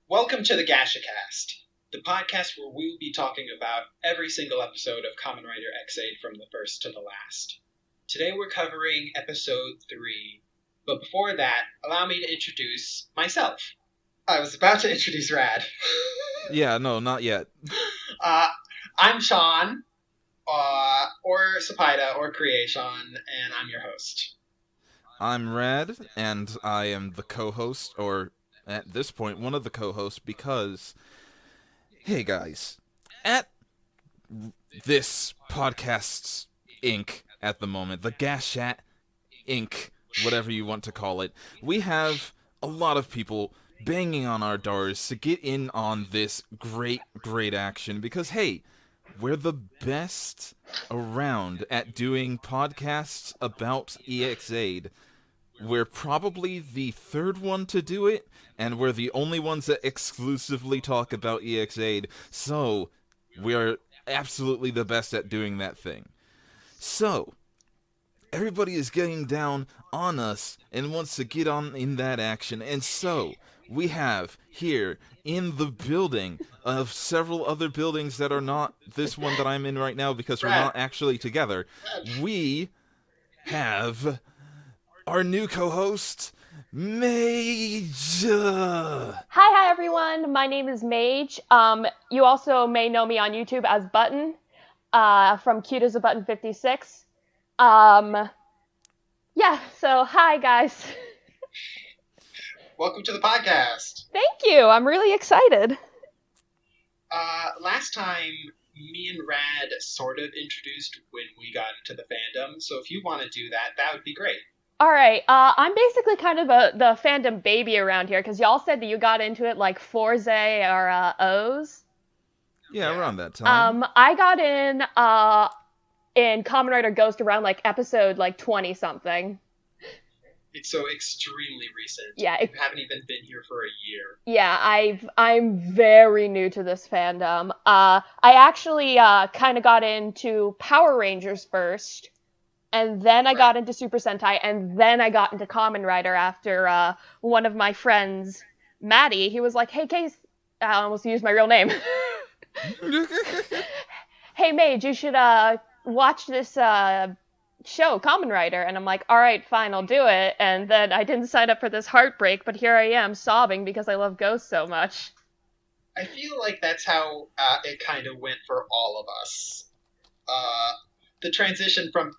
Welcome to the Gashacast, the podcast where we will be talking about every single episode of Kamen Rider X8 from the first to the last. Today we're covering episode 3, but before that, allow me to introduce myself. I was about to introduce Rad. Yeah, no, not yet. I'm Sean, or Sapaida, or Creation, and I'm your host. I'm Rad, and I am the co-host, or at this point, one of the co-hosts, because, hey guys, at this podcast's Inc. at the moment, the Gashat Inc., whatever you want to call it, we have a lot of people banging on our doors to get in on this great action, because, hey, we're the best around at doing podcasts about EX8. We're probably the third one to do it, and we're the only ones that exclusively talk about EX8, so we're absolutely the best at doing that thing. So, everybody is getting down on us and wants to get on in that action, and so we have here in the building of several other buildings that are not this one that I'm in right now because we're not actually together, we have our new co-host, Mage. Hi everyone. My name is Mage. You also may know me on YouTube as Button, from Cute as a Button 56. So hi guys. Welcome to the podcast. Thank you. I'm really excited. Last time, me and Rad sort of introduced when we got into the fandom, so if you want to do that, that would be great. Alright, I'm basically kind of the fandom baby around here, because y'all said that you got into it like Forze or O's. Yeah, around that time. I got in Kamen Rider Ghost around like episode like 20-something. It's so extremely recent. Yeah, you haven't even been here for a year. Yeah, I'm very new to this fandom. I actually kind of got into Power Rangers first, and then I got into Super Sentai, and then I got into Kamen Rider after one of my friends, Maddie, he was like, "Hey, Case," I almost used my real name. "Hey, Mage, you should watch this show, Kamen Rider." And I'm like, all right, fine, I'll do it. And then I didn't sign up for this heartbreak, but here I am sobbing because I love Ghost so much. I feel like that's how it kind of went for all of us. The transition from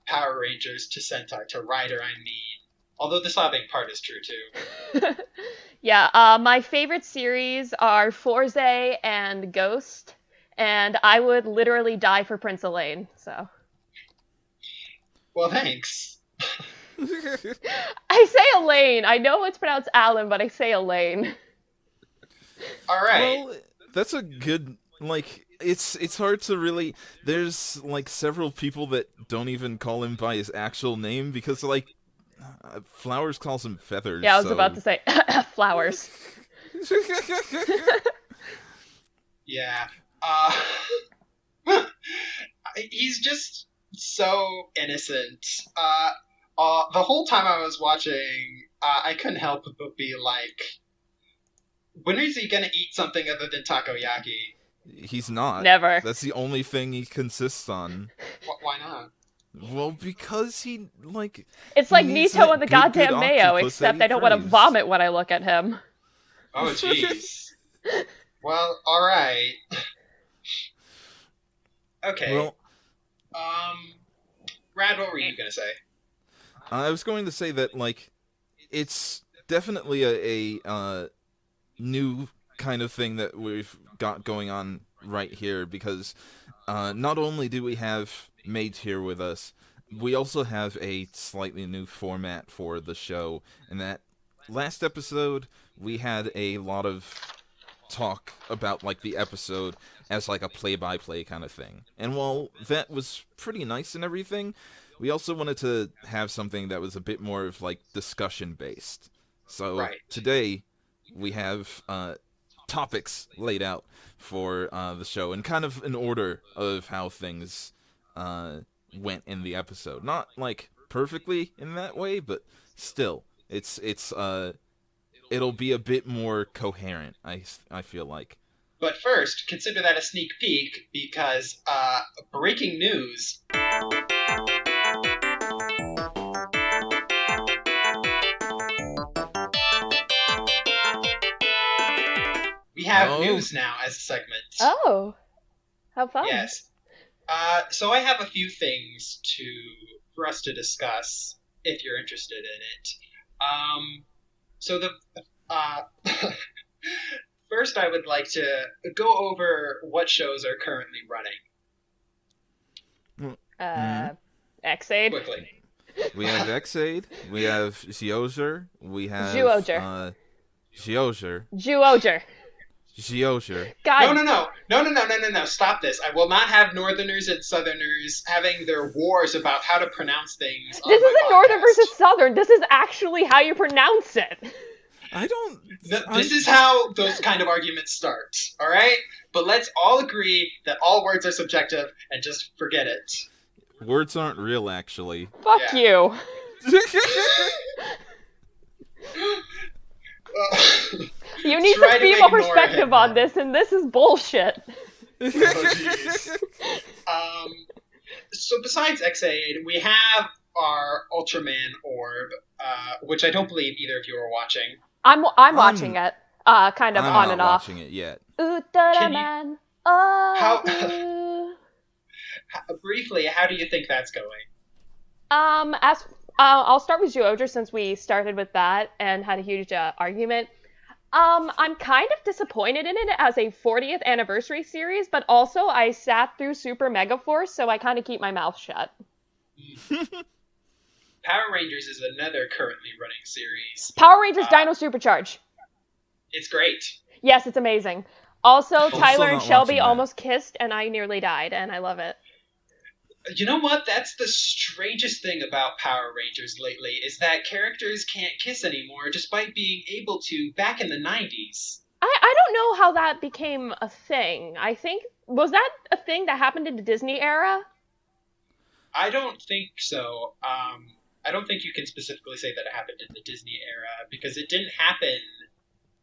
Power Rangers to Sentai to Rider, I mean. Although the sobbing part is true too. Yeah, my favorite series are Forze and Ghost, and I would literally die for Prince Elaine, so. Well, thanks. I say Elaine. I know it's pronounced Alan, but I say Elaine. All right. Well, that's a good, like, it's hard to really, there's, like, several people that don't even call him by his actual name, because, like, Flowers calls him Feathers. Yeah, I was about to say, Flowers. Yeah. He's just so innocent. The whole time I was watching, I couldn't help but be like, when is he gonna eat something other than takoyaki? He's not. Never. That's the only thing he consists on. Why not? Well, because he, like... It's like Nito and the goddamn mayo, except I don't want to vomit when I look at him. Oh, jeez. Well, alright. Okay. Well... Rad, what were you gonna say? I was going to say that, like, it's definitely a new kind of thing that we've got going on right here, because not only do we have Mage here with us, we also have a slightly new format for the show, in that last episode we had a lot of talk about, like, the episode as, like, a play-by-play kind of thing. And while that was pretty nice and everything, we also wanted to have something that was a bit more of, like, discussion-based. So today we have topics laid out for the show, and kind of an order of how things went in the episode. Not, like, perfectly in that way, but still, it'll be a bit more coherent. I feel like. But first, consider that a sneak peek because breaking news. We have news now as a segment. Oh, how fun. Yes. So I have a few things for us to discuss if you're interested in it. So the first I would like to go over what shows are currently running. X-Aid. Quickly. We have X-Aid, we have Zyuohger, we have Zyuohger. Zyuohger. God. No. Stop this. I will not have Northerners and Southerners having their wars about how to pronounce things. This isn't Northern versus Southern. This is actually how you pronounce it. This is how those kind of arguments start, alright? But let's all agree that all words are subjective and just forget it. Words aren't real, actually. Fuck you. You need some female perspective on this, and this is bullshit. So besides X-Aid, we have our Ultraman orb, which I don't believe either of you are watching. I'm watching it, kind of on and off. I'm not watching it yet. Ultraman. Briefly, how do you think that's going? I'll start with Zyuohger since we started with that and had a huge argument. I'm kind of disappointed in it as a 40th anniversary series, but also I sat through Super Mega Force, so I kind of keep my mouth shut. Power Rangers is another currently running series. Power Rangers Dino Supercharge. It's great. Yes, it's amazing. Also, Tyler and Shelby almost kissed, and I nearly died, and I love it. You know what? That's the strangest thing about Power Rangers lately, is that characters can't kiss anymore, despite being able to back in the 90s. I don't know how that became a thing. Was that a thing that happened in the Disney era? I don't think so. I don't think you can specifically say that it happened in the Disney era, because it didn't happen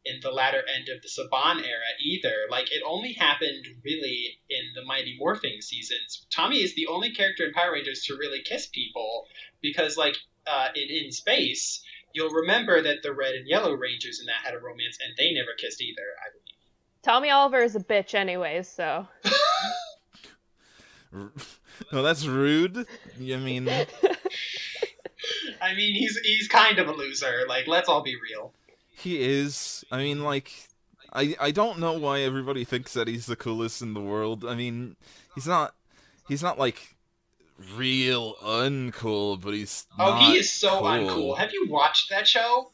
in the latter end of the Saban era either. Like, it only happened really in the Mighty Morphin seasons. Tommy is the only character in Power Rangers to really kiss people, because, like, in space, you'll remember that the Red and Yellow Rangers in that had a romance, and they never kissed either, I believe. Tommy Oliver is a bitch anyways, so... Well, that's rude. I mean, he's kind of a loser. Like, let's all be real. He is. I mean, like, I don't know why everybody thinks that he's the coolest in the world. I mean, he's not like real uncool, but he's he is so cool. Uncool. Have you watched that show?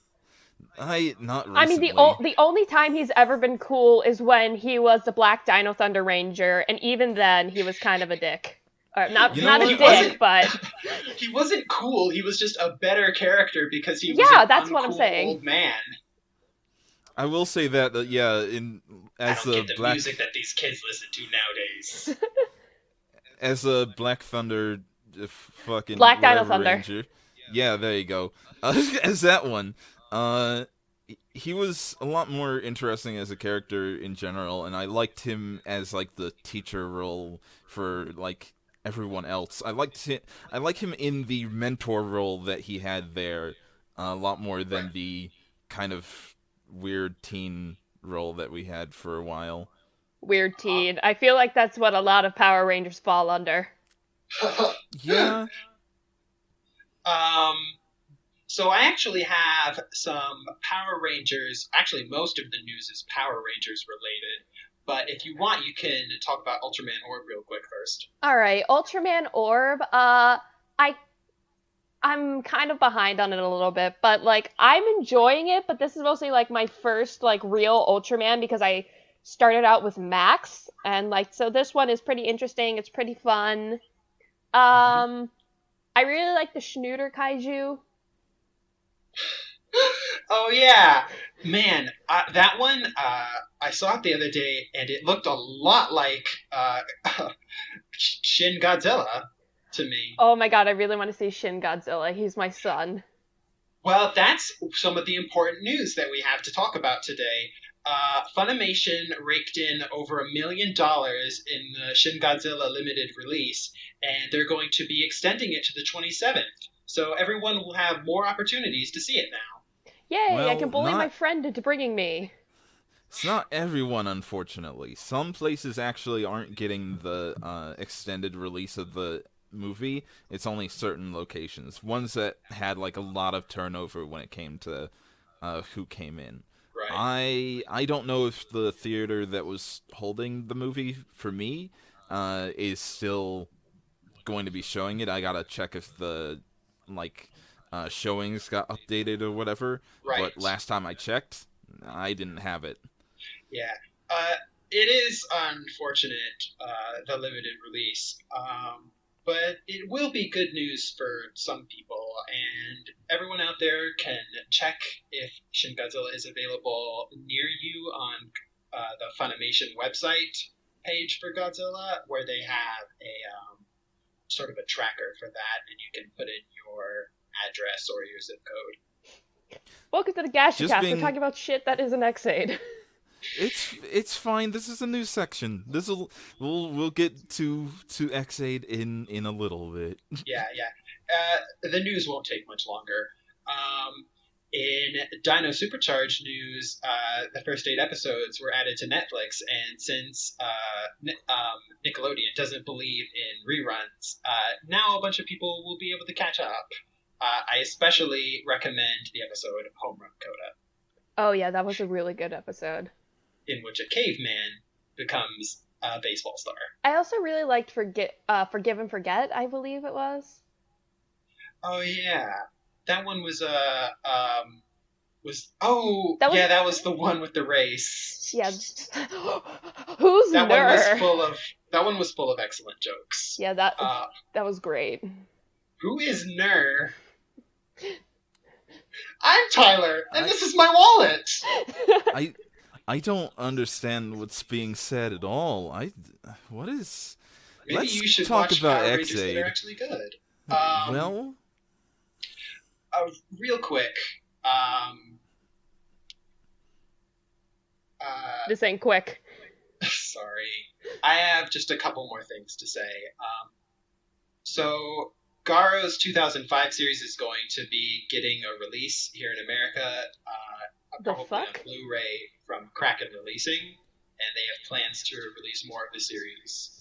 Not recently. I mean, the only time he's ever been cool is when he was the Black Dino Thunder Ranger, and even then, he was kind of a dick. Or not a dick, but... He wasn't cool, he was just a better character because he was that's what I'm saying. Old man. I will say that, as I don't get the music that these kids listen to nowadays. As a Black Thunder fucking Black Dino Thunder. Ranger. Yeah, there you go. As that one. He was a lot more interesting as a character in general, and I liked him as like the teacher role for like everyone else. I like him in the mentor role that he had there a lot more than the kind of weird teen role that we had for a while. Weird teen. I feel like that's what a lot of Power Rangers fall under. Yeah. So I actually have some Power Rangers. Actually, most of the news is Power Rangers related. But if you want, you can talk about Ultraman Orb real quick first. All right, Ultraman Orb. I'm kind of behind on it a little bit, but like I'm enjoying it. But this is mostly like my first like real Ultraman because I started out with Max, and like so this one is pretty interesting. It's pretty fun. I really like the Schnooter Kaiju. Oh yeah, man, that one I saw it the other day, and it looked a lot like Shin Godzilla to me. Oh my god, I really want to see Shin Godzilla. He's my son. Well, that's some of the important news that we have to talk about today. Funimation raked in over $1 million in the Shin Godzilla limited release, and they're going to be extending it to the 27th. So everyone will have more opportunities to see it now. Yay, I can Well, bully my friend into bringing me. it's not everyone, unfortunately. Some places actually aren't getting the extended release of the movie. It's only certain locations. Ones that had like a lot of turnover when it came to who came in. Right. I don't know if the theater that was holding the movie for me is still going to be showing it. I gotta check if the like showings got updated or whatever. Right. But last time I checked, I didn't have it. Yeah. It is unfortunate, the limited release. But it will be good news for some people, and everyone out there can check if Shin Godzilla is available near you on the Funimation website page for Godzilla, where they have a sort of a tracker for that, and you can put in your address or your zip code. Welcome to the gashacast. being- We're talking about shit that isn't X-Aid. It's fine. This is a new section. We'll get to X8 in a little bit. Yeah. The news won't take much longer. In Dino Supercharged news, the first 8 episodes were added to Netflix, and since Nickelodeon doesn't believe in reruns, now a bunch of people will be able to catch up. I especially recommend the episode Home Run Coda, Oh yeah, that was a really good episode. in which a caveman becomes a baseball star. I also really liked Forgive and Forget, I believe it was. Oh yeah, that one was that was the one with the race. Yeah. Who's That one was Ner? that one was full of excellent jokes. Yeah, that was great. Who is Ner? I'm Tyler, and this is my wallet. I don't understand what's being said at all. What is? Maybe Let's you should talk watch about Power Rangers that X8. are actually good. Well, Real quick. This ain't quick. Sorry. I have just a couple more things to say. So, Garo's 2005 series is going to be getting a release here in America, The probably fuck? on Blu-ray from Kraken Releasing, and they have plans to release more of the series.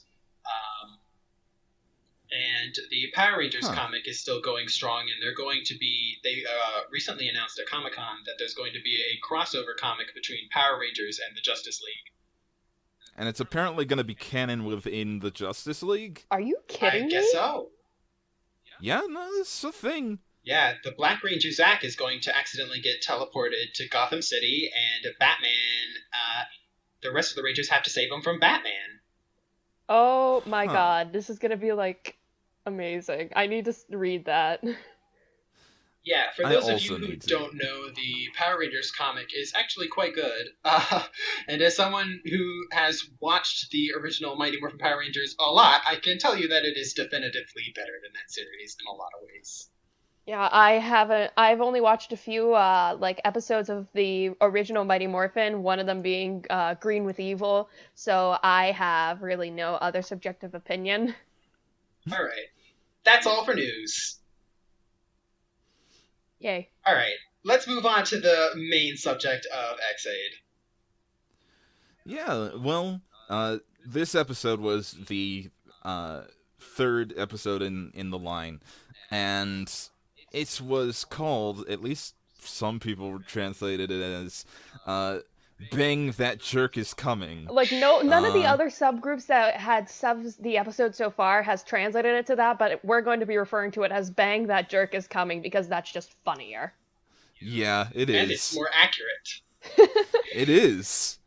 And the Power Rangers comic is still going strong, and they recently announced at Comic-Con that there's going to be a crossover comic between Power Rangers and the Justice League. and it's apparently going to be canon within the Justice League. Are you kidding I me? guess so. Yeah, no, it's a thing. Yeah, the Black Ranger Zack is going to accidentally get teleported to Gotham City, and Batman, the rest of the Rangers have to save him from Batman. Oh my god, this is gonna be like amazing. I need to read that. Yeah, for I those of also you who need to. don't know, the Power Rangers comic is actually quite good. And as someone who has watched the original Mighty Morphin Power Rangers a lot, I can tell you that it is definitively better than that series in a lot of ways. Yeah, I haven't. I've only watched a few like episodes of the original Mighty Morphin. One of them being Green with Evil. So I have really no other subjective opinion. All right, that's all for news. Yay! All right, let's move on to the main subject of X-Aid. Yeah, well, this episode was the third episode in the line, and it was called, at least some people translated it as, Bang, That Jerk Is Coming. Like none of the other subgroups that had subs the episode so far has translated it to that, but we're going to be referring to it as "Bang, That Jerk Is Coming" because that's just funnier. Yeah, it is. And it's more accurate. It is.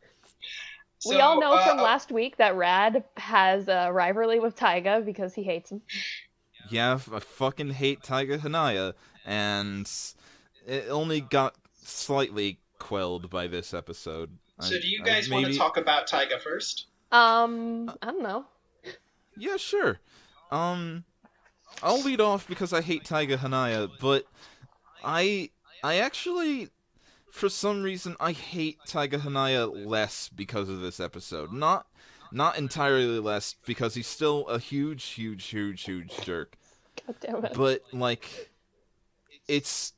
We all know from last week that Rad has a rivalry with Taiga because he hates him. Yeah, I fucking hate Taiga Hanaya, and it only got slightly quelled by this episode. So do you guys want to talk about Taiga first? I don't know. Yeah, sure. I'll lead off because I hate Taiga Hanaya, but I I actually, for some reason, I hate Taiga Hanaya less because of this episode. Not entirely less, because he's still a huge jerk. God damn it. But, like, it's...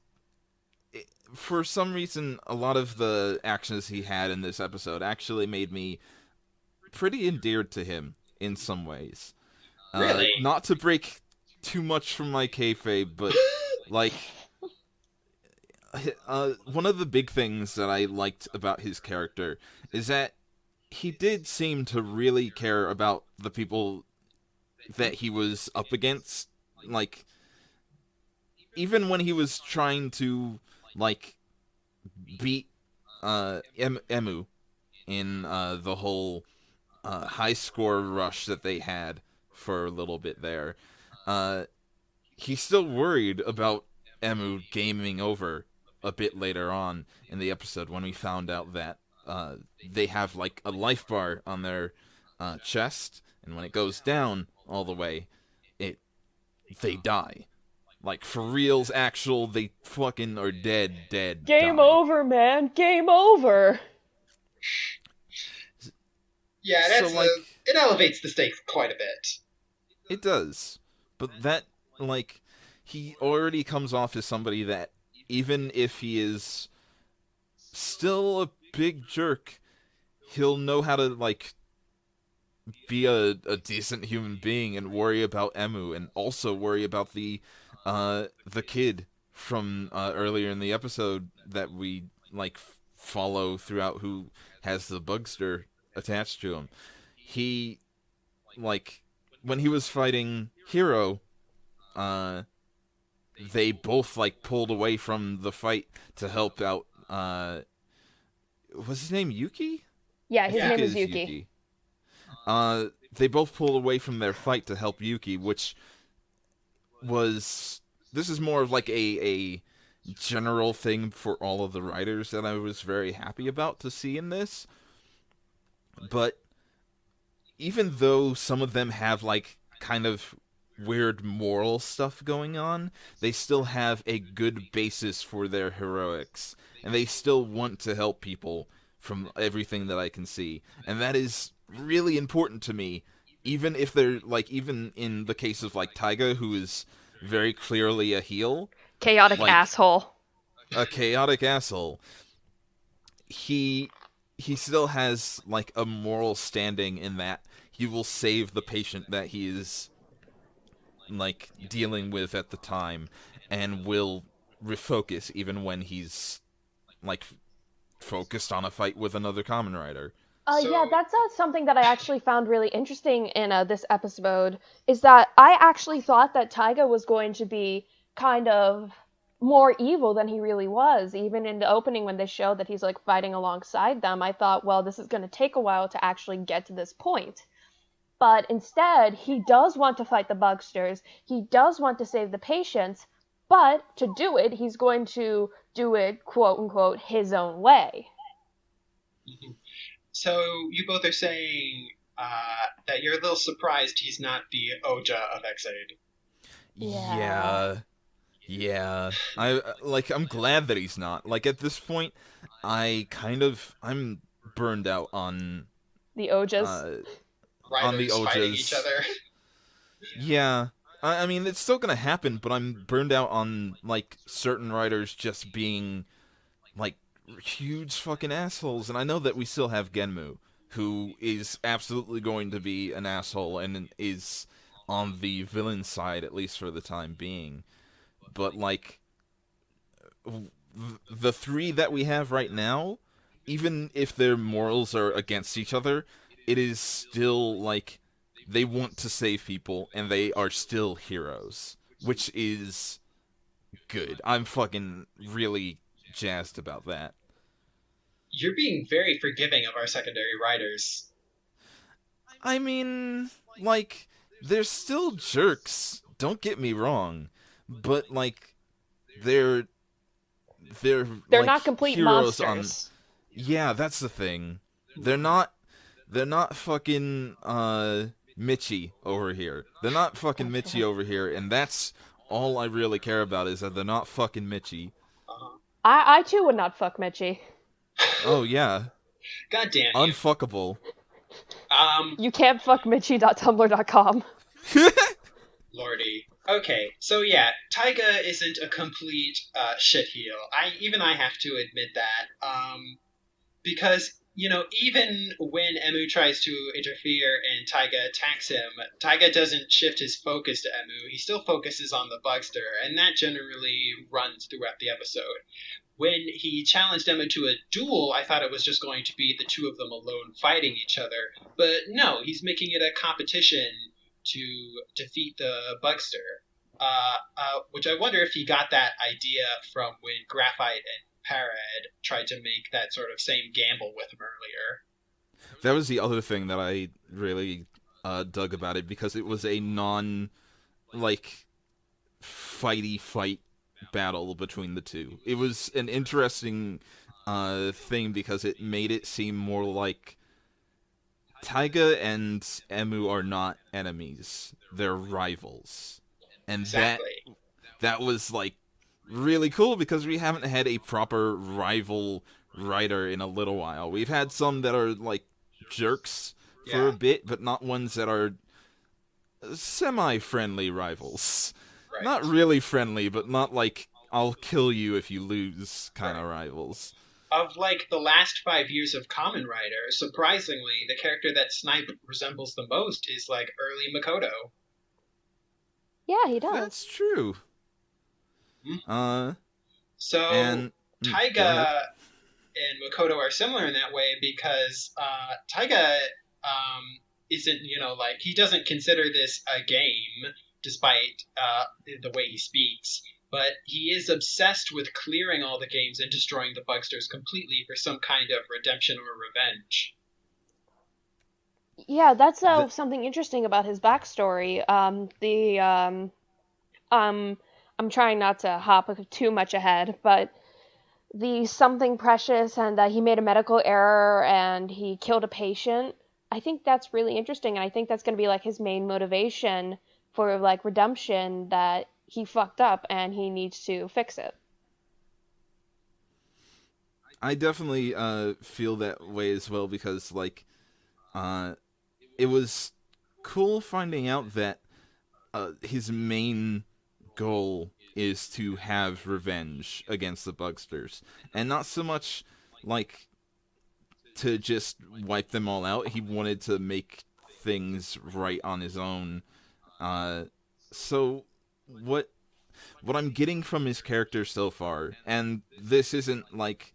for some reason, a lot of the actions he had in this episode actually made me pretty endeared to him in some ways. Really? Not to break too much from my kayfabe, but, like... one of the big things that I liked about his character is that he did seem to really care about the people that he was up against. Like, even when he was trying to, like, beat Emu in the whole high score rush that they had for a little bit there, he still worried about Emu gaming over a bit later on in the episode when we found out that they have like a life bar on their chest, and when it goes down all the way, they die. Like, for reals, actual, they fucking are dead, Game die. over, man. Game over. Yeah, So, that's like, it elevates the stakes quite a bit. it does. But that, like, he already comes off as somebody that, even if he is still a big jerk, he'll know how to, like, be a decent human being and worry about Emu, and also worry about the kid from earlier in the episode that we, like, follow throughout, who has the bugster attached to him. He, like, when he was fighting Hero, they both, like, pulled away from the fight to help out, was his name Yuki? Yeah, I his think name it is Yuki. They both pulled away from their fight to help Yuki, which was... this is more of like a general thing for all of the writers that I was very happy about to see in this. But even though some of them have, like, kind of weird moral stuff going on, they still have a good basis for their heroics, and they still want to help people from everything that I can see. And that is really important to me, even if they're, like, even in the case of, like, Taiga, who is very clearly a heel, Chaotic like, asshole. a chaotic asshole, he still has, like, a moral standing in that he will save the patient that he is, like, dealing with at the time, and will refocus even when he's, like, focused on a fight with another Kamen Rider. Yeah, that's something that I actually found really interesting in this episode, is that I actually thought that Taiga was going to be kind of more evil than he really was. Even in the opening, when they showed that he's, like, fighting alongside them, I thought, well, this is going to take a while to actually get to this point. But instead, he does want to fight the bugsters, he does want to save the patients, but to do it, he's going to do it, quote unquote, his own way. Mhm. So you both are saying that you're a little surprised he's not the Oja of X-Aid. Yeah. I'm glad that he's not. Like, at this point, I'm burned out on The Ojas. on the Riders fighting Ojas. each other. Yeah. I mean, it's still gonna happen, but I'm burned out on, like, certain writers just being, like, huge fucking assholes. And I know that we still have Genmu, who is absolutely going to be an asshole and is on the villain side, at least for the time being. But, like, the three that we have right now, even if their morals are against each other, it is still, like, they want to save people, and they are still heroes, which is good. I'm fucking really jazzed about that. You're being very forgiving of our secondary writers. I mean, like, they're still jerks, don't get me wrong, but, like, they're like, not complete heroes monsters. Yeah, that's the thing. They're not fucking Michi over here. They're not fucking That's Michi over here, and that's all I really care about, is that they're not fucking Michi. Uh-huh. I too would not fuck Mitchie. Oh yeah, God damn you. unfuckable. You can't fuck Mitchie.tumblr.com. Lordy. Okay, so yeah, Taiga isn't a complete shitheel. I have to admit that. Because, even when Emu tries to interfere and Taiga attacks him, Taiga doesn't shift his focus to Emu. He still focuses on the Bugster, and that generally runs throughout the episode. When he challenged Emu to a duel, I thought it was just going to be the two of them alone fighting each other. But no, he's making it a competition to defeat the Bugster. Which I wonder if he got that idea from when Graphite and Parad tried to make that sort of same gamble with him earlier. That was the other thing that I really dug about it, because it was a fighty fight battle between the two. It was an interesting thing because it made it seem more like Taiga and Emu are not enemies; they're rivals, and Exactly. that was like really cool because we haven't had a proper rival writer in a little while. We've had some that are like jerks for a bit, but not ones that are semi-friendly rivals. Right. Not really friendly, but not like I'll kill you if you lose kind of rivals. Of like the last 5 years of Kamen Rider, surprisingly, the character that Snipe resembles the most is like early Makoto. Yeah, he does. That's true. So and Taiga and Makoto are similar in that way because Taiga isn't, he doesn't consider this a game, despite the way he speaks. But he is obsessed with clearing all the games and destroying the Bugsters completely for some kind of redemption or revenge. Yeah, that's something interesting about his backstory. I'm trying not to hop too much ahead, but the something precious and he made a medical error and he killed a patient. I think that's really interesting, and I think that's going to be like his main motivation for like redemption, that he fucked up and he needs to fix it. I definitely feel that way as well, because like it was cool finding out that his main goal is to have revenge against the Bugsters, and not so much like to just wipe them all out. He wanted to make things right on his own. So what I'm getting from his character so far, and this isn't like,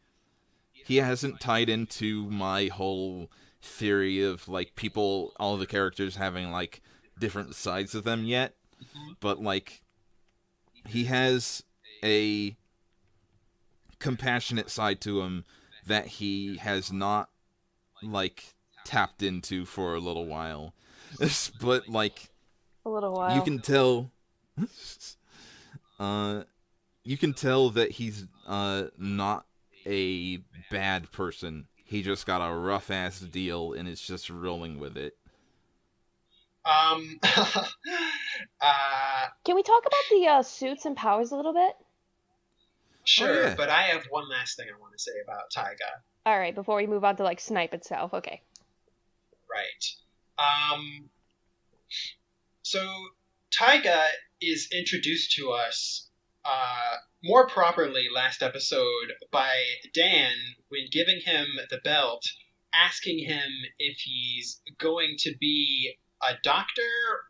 he hasn't tied into my whole theory of like all the characters having like different sides of them yet, but like he has a compassionate side to him that he has not like tapped into for a little while. But like a little while, you can tell that he's not a bad person. He just got a rough ass deal and is just rolling with it. Can we talk about the suits and powers a little bit? Sure, yeah. But I have one last thing I want to say about Taiga. All right, before we move on to like Snipe itself. Okay. Right. So Taiga is introduced to us more properly last episode by Dan when giving him the belt, asking him if he's going to be a doctor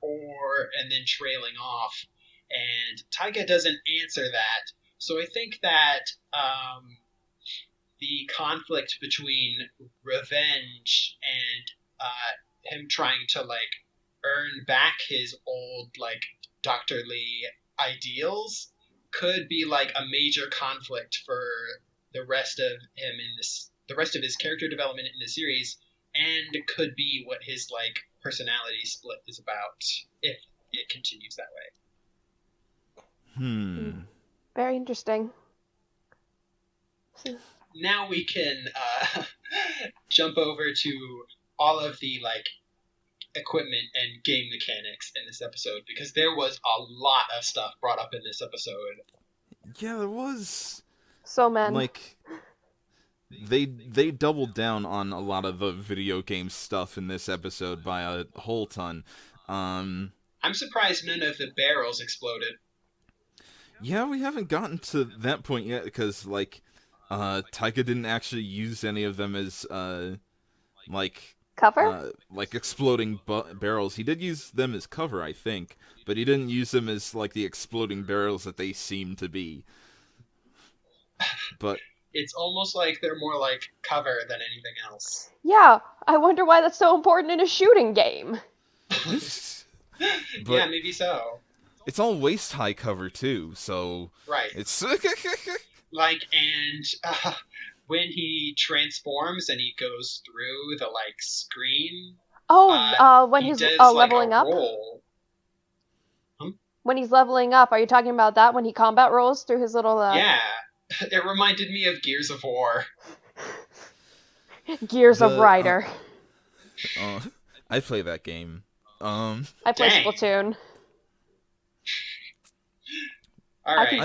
and then trailing off. And Taiga doesn't answer that. So I think that the conflict between revenge and him trying to like earn back his old like doctorly ideals could be like a major conflict for the rest of his character development in the series, and it could be what his like personality split is about if it continues that way. Very interesting. Now we can jump over to all of the like equipment and game mechanics in this episode, because there was a lot of stuff brought up in this episode. Yeah, there was. So men. like they doubled down on a lot of the video game stuff in this episode by a whole ton. Um, I'm surprised none of the barrels exploded. yeah, we haven't gotten to that point yet because Taika didn't actually use any of them as like Cover? like exploding barrels. He did use them as cover, I think, but he didn't use them as like the exploding barrels that they seem to be. But It's almost like they're more like cover than anything else. Yeah, I wonder why that's so important in a shooting game. but Yeah, maybe so. it's all waist high cover too, so Right. it's And when he transforms and he goes through the screen, When he he's does leveling a up? roll. When he's leveling up, are you talking about that when he combat rolls through his little Yeah, it reminded me of Gears of War. Gears of Rider? I play that game. I play Dang. Splatoon. All right.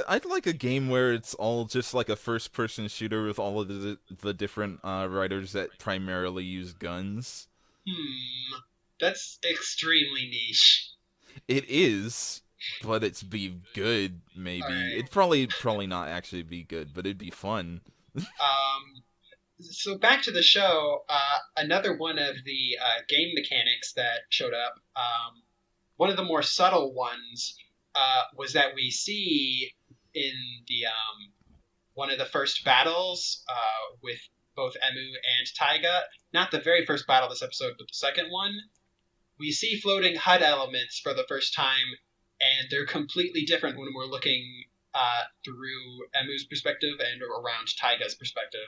I'd like a game where it's all just like a first person shooter with all of the different riders that primarily use guns. That's extremely niche. It is, but it's be good. Maybe Alright. it'd probably not actually be good, but it'd be fun. So back to the show. Another one of the game mechanics that showed up. One of the more subtle ones was that we see in the one of the first battles with both Emu and Taiga. Not the very first battle this episode, but the second one. We see floating HUD elements for the first time, and they're completely different when we're looking through Emu's perspective and around Taiga's perspective.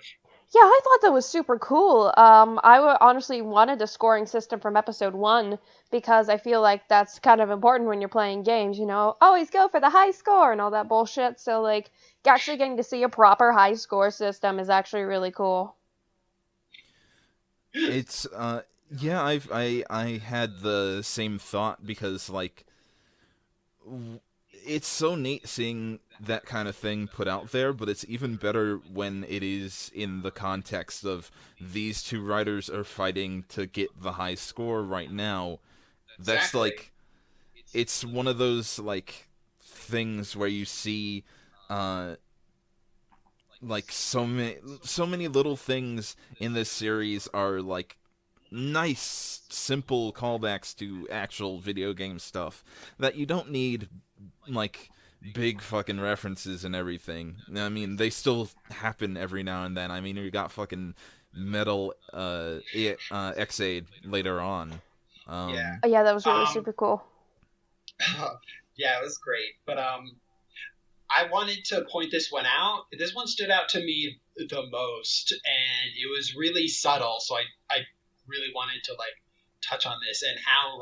Yeah, I thought that was super cool. Honestly wanted the scoring system from episode 1 because I feel like that's kind of important when you're playing games, you know? Always go for the high score and all that bullshit. So, like, actually getting to see a proper high score system is actually really cool. It's yeah, I had the same thought because like it's so neat seeing that kind of thing put out there, but it's even better when it is in the context of these two writers are fighting to get the high score right now. That's Exactly. like it's one of those like things where you see like so many little things in this series are like nice simple callbacks to actual video game stuff that you don't need like big fucking references and everything. I mean, they still happen every now and then. I mean, you got fucking Metal X-Aid later on. Yeah. Oh, yeah, that was really super cool. Yeah, it was great. But I wanted to point this one out. This one stood out to me the most, and it was really subtle. So I really wanted to touch on this and how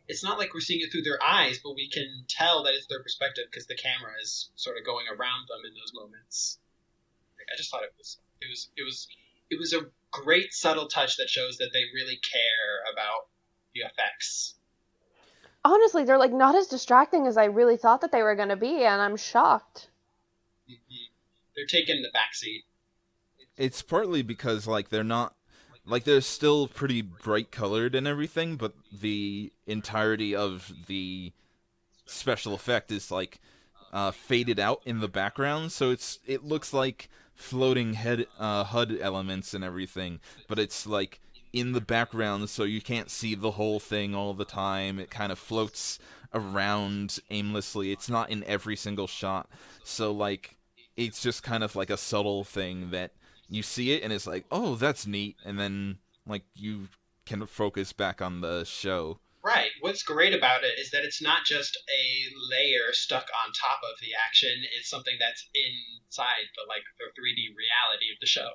it's not like we're seeing it through their eyes, but we can tell that it's their perspective because the camera is sort of going around them in those moments. I just thought it was a great subtle touch that shows that they really care about the effects. Honestly, they're not as distracting as I really thought that they were going to be, and I'm shocked. Mm-hmm. They're taking the backseat. It's partly because they're not they're still pretty bright colored and everything, but the entirety of the special effect is faded out in the background, so it looks like floating HUD elements and everything, but it's in the background, so you can't see the whole thing all the time. It kind of floats around aimlessly. It's not in every single shot, so it's just kind of like a subtle thing that you see it and it's oh, that's neat, and then you can focus back on the show. Right. What's great about it is that it's not just a layer stuck on top of the action. It's something that's inside the 3D reality of the show.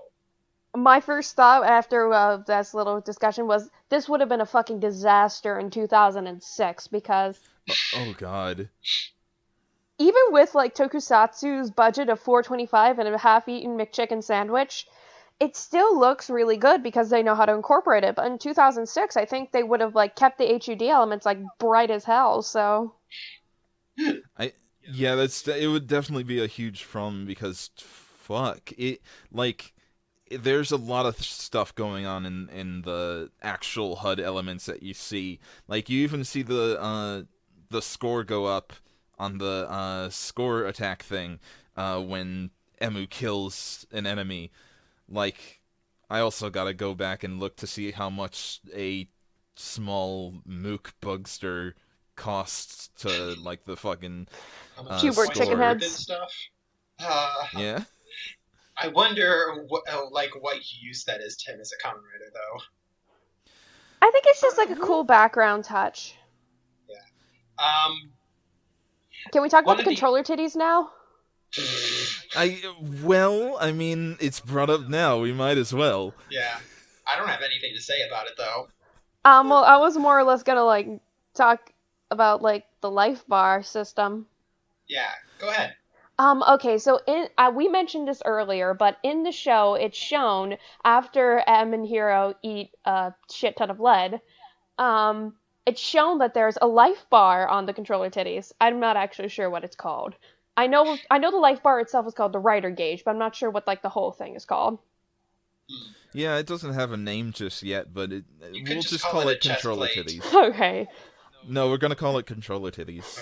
My first thought after this little discussion was this would have been a fucking disaster in 2006 because... Oh, God. Even with Tokusatsu's budget of $4.25 and a half-eaten McChicken sandwich, it still looks really good because they know how to incorporate it. But in 2006, I think they would have kept the HUD elements bright as hell. So, it would definitely be a huge problem because fuck. There's a lot of stuff going on in the actual HUD elements that you see. Like, you even see the score go up on the score attack thing when Emu kills an enemy. Like, I also gotta go back and look to see how much a small mook bugster costs to, like, the fucking Hubert chicken score. heads. And stuff. Yeah? I wonder what use that is to him as a Kamen Rider, though. I think it's just like a cool background touch. Can we talk about the controller titties now? I mean, it's brought up now. We might as well. Yeah. I don't have anything to say about it, though. Well, I was more or less gonna, like, talk about, like, the life bar system. Yeah, go ahead. Okay, so we mentioned this earlier, but in the show, it's shown after M and Hiro eat a shit ton of lead, it's shown that there's a life bar on the controller titties. I'm not actually sure what it's called. I know the life bar itself is called the rider gauge, but I'm not sure what, like, the whole thing is called. Yeah, it doesn't have a name just yet, but we'll just call it controller titties. Okay. No, we're gonna call it controller titties.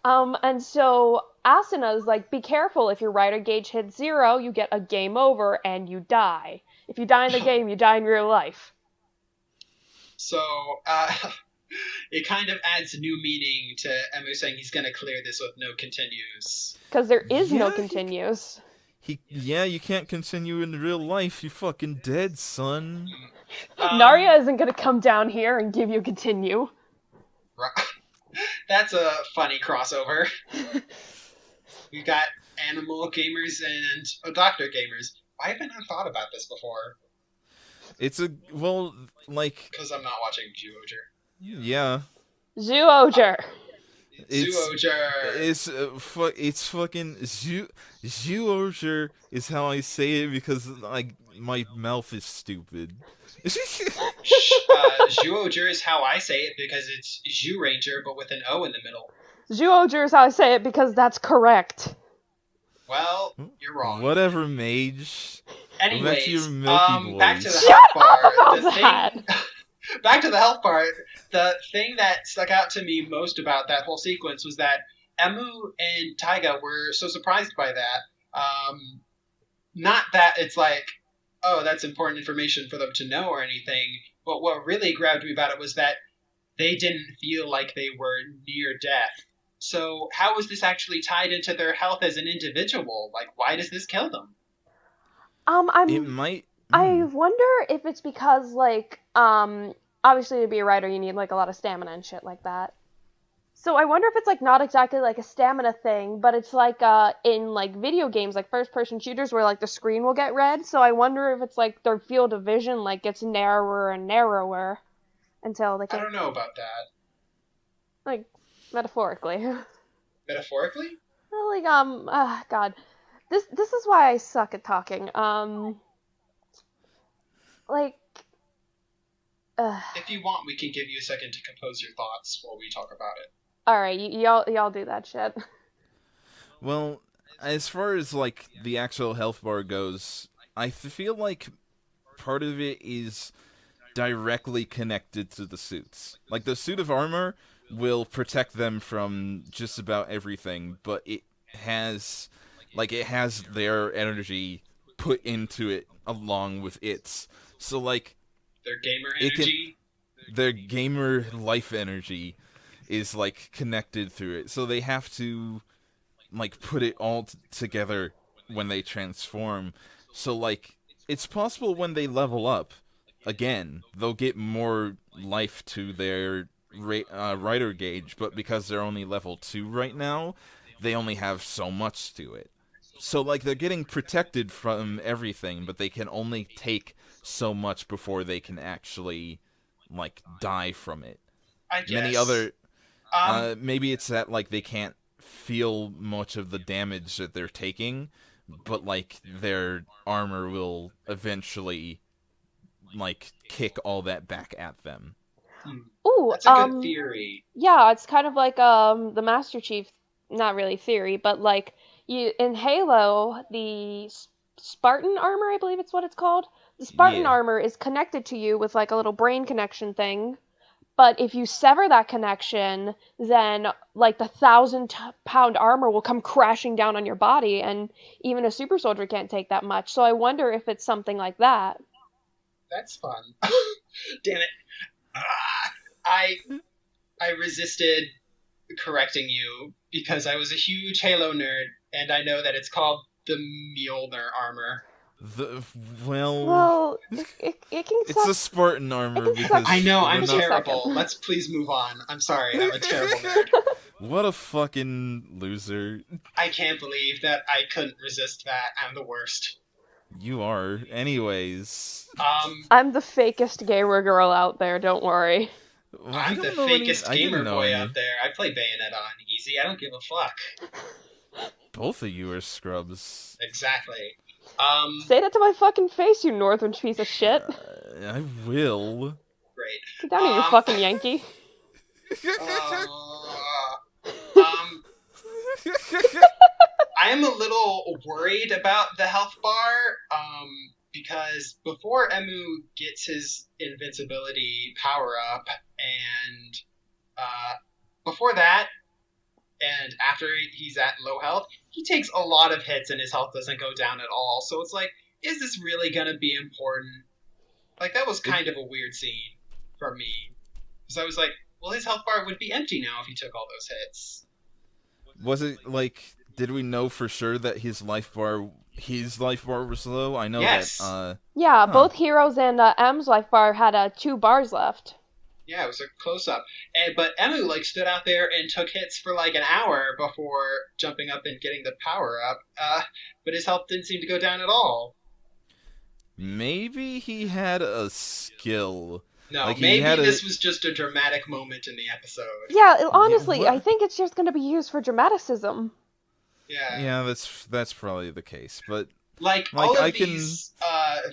Alright. And so Asuna's like, be careful, if your rider gauge hits 0, you get a game over and you die. If you die in the game, you die in real life. So, it kind of adds new meaning to Emu saying he's gonna clear this with no continues. Because there is no continues. You can't continue in real life. You're fucking dead, son. Narya isn't gonna come down here and give you a continue. That's a funny crossover. We've got animal gamers and doctor gamers. Why haven't I thought about this before? Because I'm not watching Zyuohger. Yeah. Zyuohger. Zyuohger. It's fucking Zyuohger is how I say it because, like, my mouth is stupid. Zyuohger is how I say it because it's Zhu Ranger, but with an O in the middle. Zyuohger is how I say it because that's correct. Well, you're wrong. Whatever, Mage. Anyways, back to the health bar. Back to the health bar. The thing that stuck out to me most about that whole sequence was that Emu and Taiga were so surprised by that. Not that it's like, oh, that's important information for them to know or anything, but what really grabbed me about it was that they didn't feel like they were near death. So how is this actually tied into their health as an individual? Like, why does this kill them? It might. I wonder if it's because, like, obviously to be a writer you need, like, a lot of stamina and shit like that. So I wonder if it's, like, not exactly, like, a stamina thing, but it's, like, in, like, video games, like, first-person shooters where, like, the screen will get red. So I wonder if it's, like, their field of vision, like, gets narrower and narrower until they can... I don't know about that. Like, metaphorically. Metaphorically? Well, like, God. This is why I suck at talking. If you want, we can give you a second to compose your thoughts while we talk about it. Alright, y'all do that shit. Well, as far as, like, the actual health bar goes, I feel like part of it is directly connected to the suits. Like, the suit of armor will protect them from just about everything, but it has their energy put into it along with its. So, like, their gamer energy? Their gamer life energy is, like, connected through it. So they have to, like, put it all together when they transform. So, like, it's possible when they level up, again, they'll get more life to their rider gauge, but because they're only level 2 right now, they only have so much to it. So, like, they're getting protected from everything, but they can only take so much before they can actually, like, die from it. I guess. Many other... maybe it's that, like, they can't feel much of the damage that they're taking, but, like, their armor will eventually, like, kick all that back at them. Ooh, that's a good theory. Yeah, it's kind of like, the Master Chief, not really theory, but, like, in Halo, the Spartan armor, I believe it's what it's called. The Spartan Yeah. armor is connected to you with like a little brain connection thing. But if you sever that connection, then like the 1,000-pound armor will come crashing down on your body, and even a super soldier can't take that much. So I wonder if it's something like that. That's fun. Damn it. I resisted correcting you because I was a huge Halo nerd, and I know that it's called the Mjolnir armor. Well, it can it's suck. a Spartan armor can because suck. I know, I'm Give me a terrible. second. Let's please move on. I'm sorry, I'm a terrible nerd. What a fucking loser. I can't believe that I couldn't resist that. I'm the worst. You are. Anyways. I'm the fakest gamer girl out there, don't worry. I'm the fakest gamer boy out there. I play Bayonetta on easy. I don't give a fuck. Both of you are scrubs. Exactly. Say that to my fucking face, you northern piece of shit. I will. Great. Get down here, you fucking Yankee. I am a little worried about the health bar, because before Emu gets his invincibility power up, and before that, and after he's at low health, he takes a lot of hits and his health doesn't go down at all. So it's like, is this really gonna be important? Like, that was kind of a weird scene for me. Because I was like, well, his health bar would be empty now if he took all those hits. Was it, like, did we know for sure that his life bar was low? I know Yes. that, Yeah, both Heroes and M's life bar had 2 bars left. Yeah, it was a close-up. But Emu, like, stood out there and took hits for, like, an hour before jumping up and getting the power up. But his health didn't seem to go down at all. maybe he had a skill. No, Like, maybe this was just a dramatic moment in the episode. Yeah, honestly, what? I think it's just going to be used for dramaticism. Yeah. Yeah, that's probably the case, but... Like all of these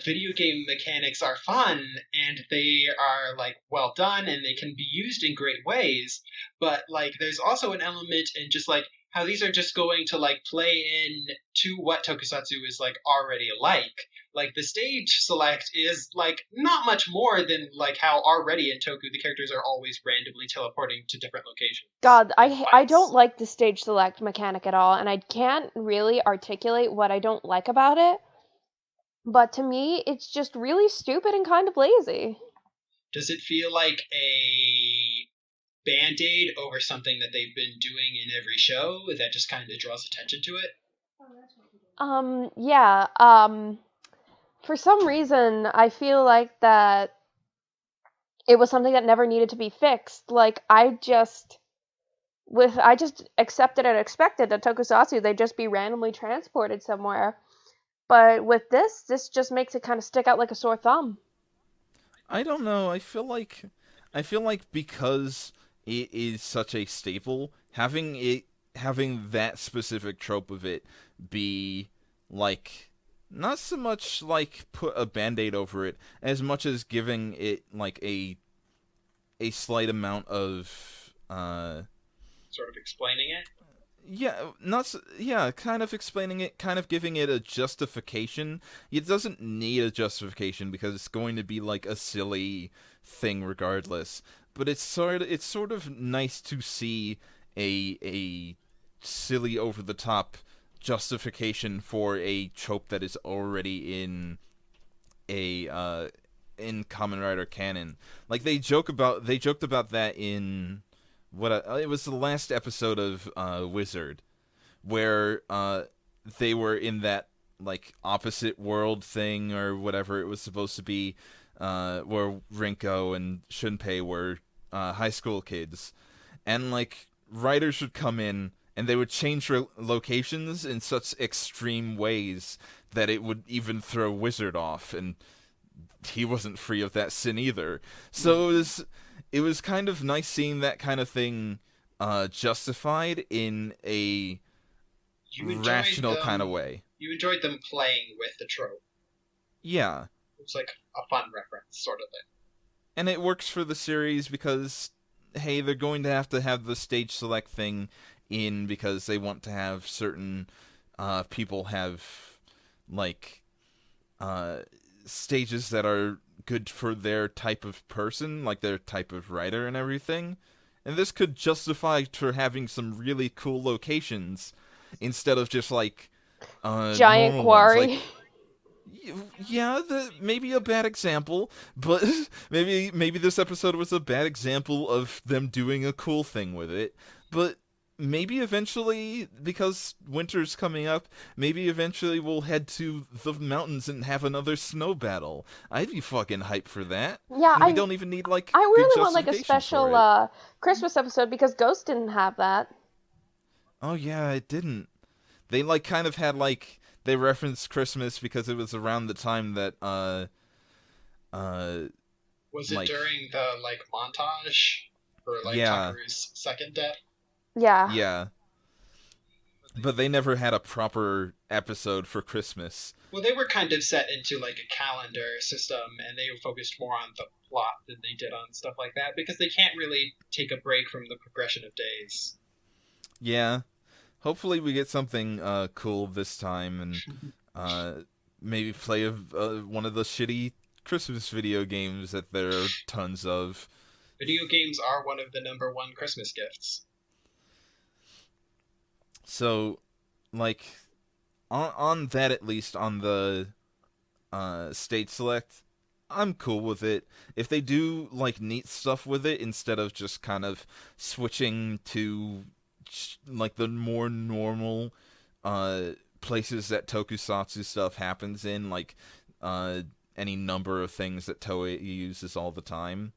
video game mechanics are fun, and they are, like, well done, and they can be used in great ways, but, like, there's also an element in just, like, how these are just going to, like, play in to what Tokusatsu is, like, already like. Like, the stage select is, like, not much more than, like, how already in Toku the characters are always randomly teleporting to different locations. God, I don't like the stage select mechanic at all, and I can't really articulate what I don't like about it. But to me, it's just really stupid and kind of lazy. Does it feel like a band-aid over something that they've been doing in every show that just kind of draws attention to it? Yeah, for some reason, I feel like that it was something that never needed to be fixed. Like, I just accepted and expected that Tokusatsu, they'd just be randomly transported somewhere. But with this just makes it kind of stick out like a sore thumb. I don't know, I feel like because it is such a staple, having that specific trope of it be, like, not so much, like, put a Band-Aid over it, as much as giving it, like, a slight amount of, Sort of explaining it? Kind of explaining it, kind of giving it a justification. It doesn't need a justification because it's going to be, like, a silly thing regardless. But it's sort of nice to see a silly, over-the-top justification for a trope that is already in in Kamen Rider canon. Like, they joked about that in it was the last episode of Wizard, where they were in that, like, opposite world thing or whatever it was supposed to be, where Rinko and Shunpei were high school kids, and, like, writers would come in and they would change locations in such extreme ways that it would even throw Wizard off, and he wasn't free of that sin either. So it was kind of nice seeing that kind of thing justified in a rational kind of way. You enjoyed them playing with the trope. Yeah. It was like a fun reference, sort of thing. And it works for the series because, hey, they're going to have the stage select thing in because they want to have certain people have like stages that are good for their type of person, like their type of writer and everything. And this could justify for having some really cool locations instead of just like Giant normal ones. quarry. Like, yeah, maybe a bad example, but maybe this episode was a bad example of them doing a cool thing with it. But maybe eventually, because winter's coming up, maybe eventually we'll head to the mountains and have another snow battle. I'd be fucking hyped for that. Yeah, And we don't even need like I good really want like a justification for special it. Christmas episode because Ghost didn't have that. Oh yeah, it didn't. They like kind of had like they referenced Christmas because it was around the time that Was it like during the like montage for like yeah. Tucker's second death? Yeah. Yeah. But they never had a proper episode for Christmas. Well, they were kind of set into like a calendar system, and they focused more on the plot than they did on stuff like that because they can't really take a break from the progression of days. Yeah. Hopefully we get something cool this time and maybe play one of the shitty Christmas video games that there are tons of. Video games are one of the number one Christmas gifts. So, like, on that at least, on the state select, I'm cool with it. If they do, like, neat stuff with it, instead of just kind of switching to, like, the more normal places that tokusatsu stuff happens in, like, any number of things that Toei uses all the time,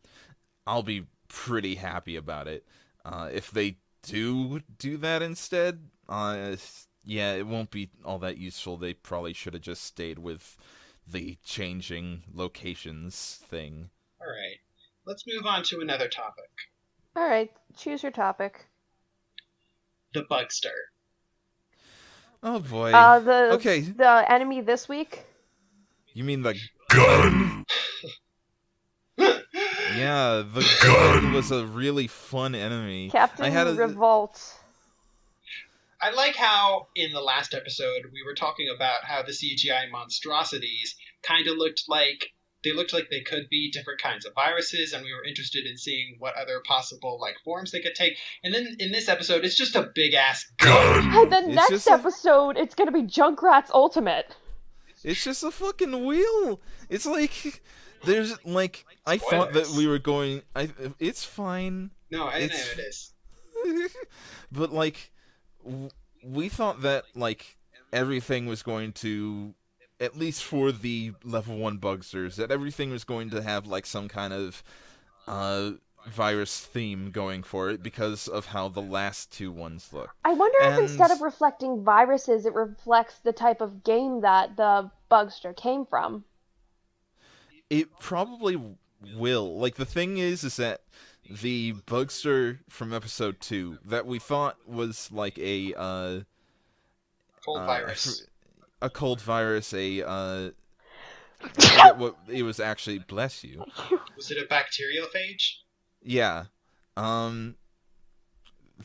I'll be pretty happy about it. If they do that instead, yeah, it won't be all that useful. They probably should have just stayed with the changing locations thing. Alright, let's move on to another topic. Alright, choose your topic. The Bugster. Oh boy. Okay. The enemy this week? You mean the gun? Yeah, the gun was a really fun enemy. Captain Revolt. I like how in the last episode we were talking about how the CGI monstrosities kind of looked like they could be different kinds of viruses, and we were interested in seeing what other possible like forms they could take. And then in this episode, it's just a big ass gun. And the next episode, it's gonna be Junkrat's Ultimate. It's just a fucking wheel. It's like there's like I thought that we were going. It's fine. No, I know it is. But like. We thought that, like, everything was going to, at least for the level 1 bugsters, that everything was going to have, like, some kind of virus theme going for it because of how the last 2 ones look. I wonder if instead of reflecting viruses, it reflects the type of game that the bugster came from. It probably will. Like, the thing is that the bugster from episode 2 that we thought was like a cold virus. A cold virus, I forget what it was actually, bless you. Was it a bacteriophage? Yeah.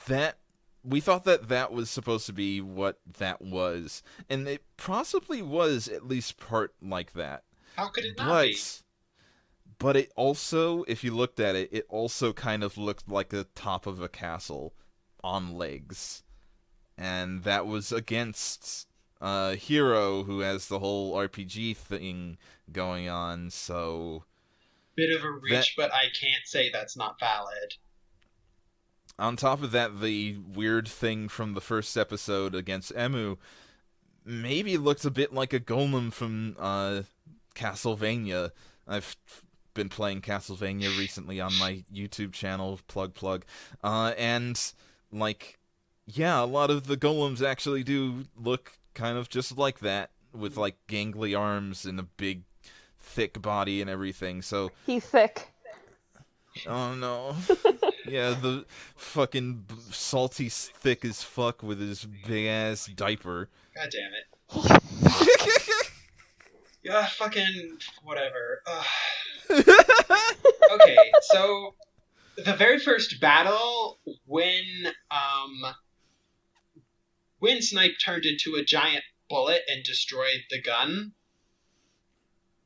That we thought that was supposed to be what that was, and it possibly was at least part like that. How could it not be? But it also, if you looked at it, it also kind of looked like the top of a castle on legs. And that was against Hero, who has the whole RPG thing going on, so... Bit of a reach, but I can't say that's not valid. On top of that, the weird thing from the first episode against Emu maybe looks a bit like a golem from Castlevania. I've been playing Castlevania recently on my YouTube channel, plug, and like, yeah, a lot of the golems actually do look kind of just like that, with like gangly arms and a big, thick body and everything. So he's thick. Oh no. Yeah, the fucking salty thick as fuck with his big ass diaper. God damn it. Yeah, fucking whatever. Okay, so the very first battle, when Wind Snipe turned into a giant bullet and destroyed the gun.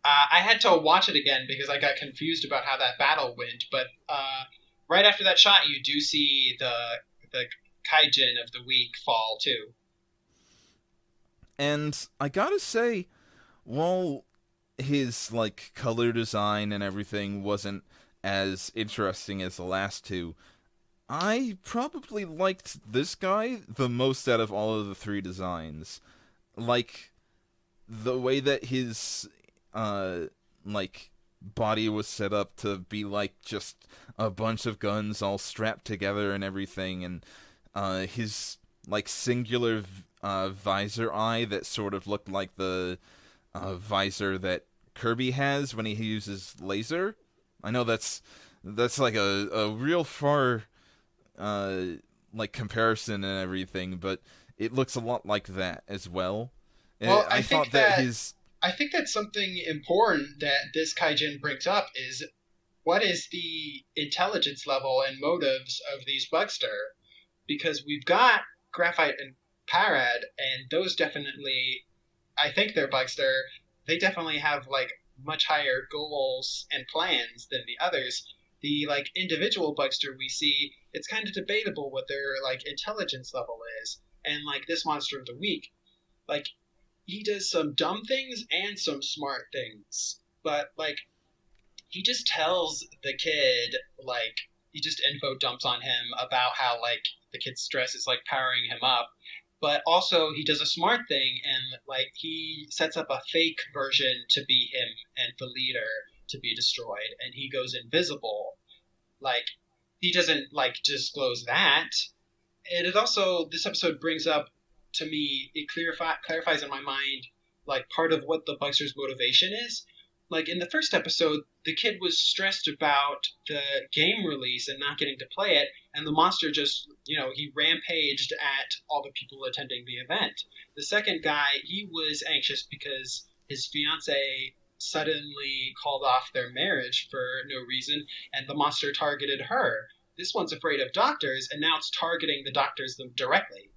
I had to watch it again because I got confused about how that battle went, but right after that shot, you do see the Kaijin of the week fall too. And I gotta say, while his like color design and everything wasn't as interesting as the last two, I probably liked this guy the most out of all of the three designs. Like the way that his like body was set up to be like just a bunch of guns all strapped together and everything, and his like singular visor eye that sort of looked like the visor that Kirby has when he uses laser. I know that's like a real far like comparison and everything, but it looks a lot like that as well. Well, I thought that his I think that's something important that this Kaijin brings up is what is the intelligence level and motives of these Bugster? Because we've got Graphite and Parad, and those definitely, I think they're Bugster. They definitely have like much higher goals and plans than the others. The like individual Bugster we see, it's kind of debatable what their like intelligence level is. And like this monster of the week, like he does some dumb things and some smart things. But like he just tells the kid like he just info dumps on him about how like the kid's stress is like powering him up. But also he does a smart thing and like he sets up a fake version to be him and the leader to be destroyed, and he goes invisible. Like he doesn't like disclose that. And it also, this episode brings up to me, it clarifies in my mind like part of what the Bugster's motivation is. Like in the first episode, the kid was stressed about the game release and not getting to play it, and the monster just, he rampaged at all the people attending the event. The second guy, he was anxious because his fiance suddenly called off their marriage for no reason, and the monster targeted her. This one's afraid of doctors, and now it's targeting the doctors them directly.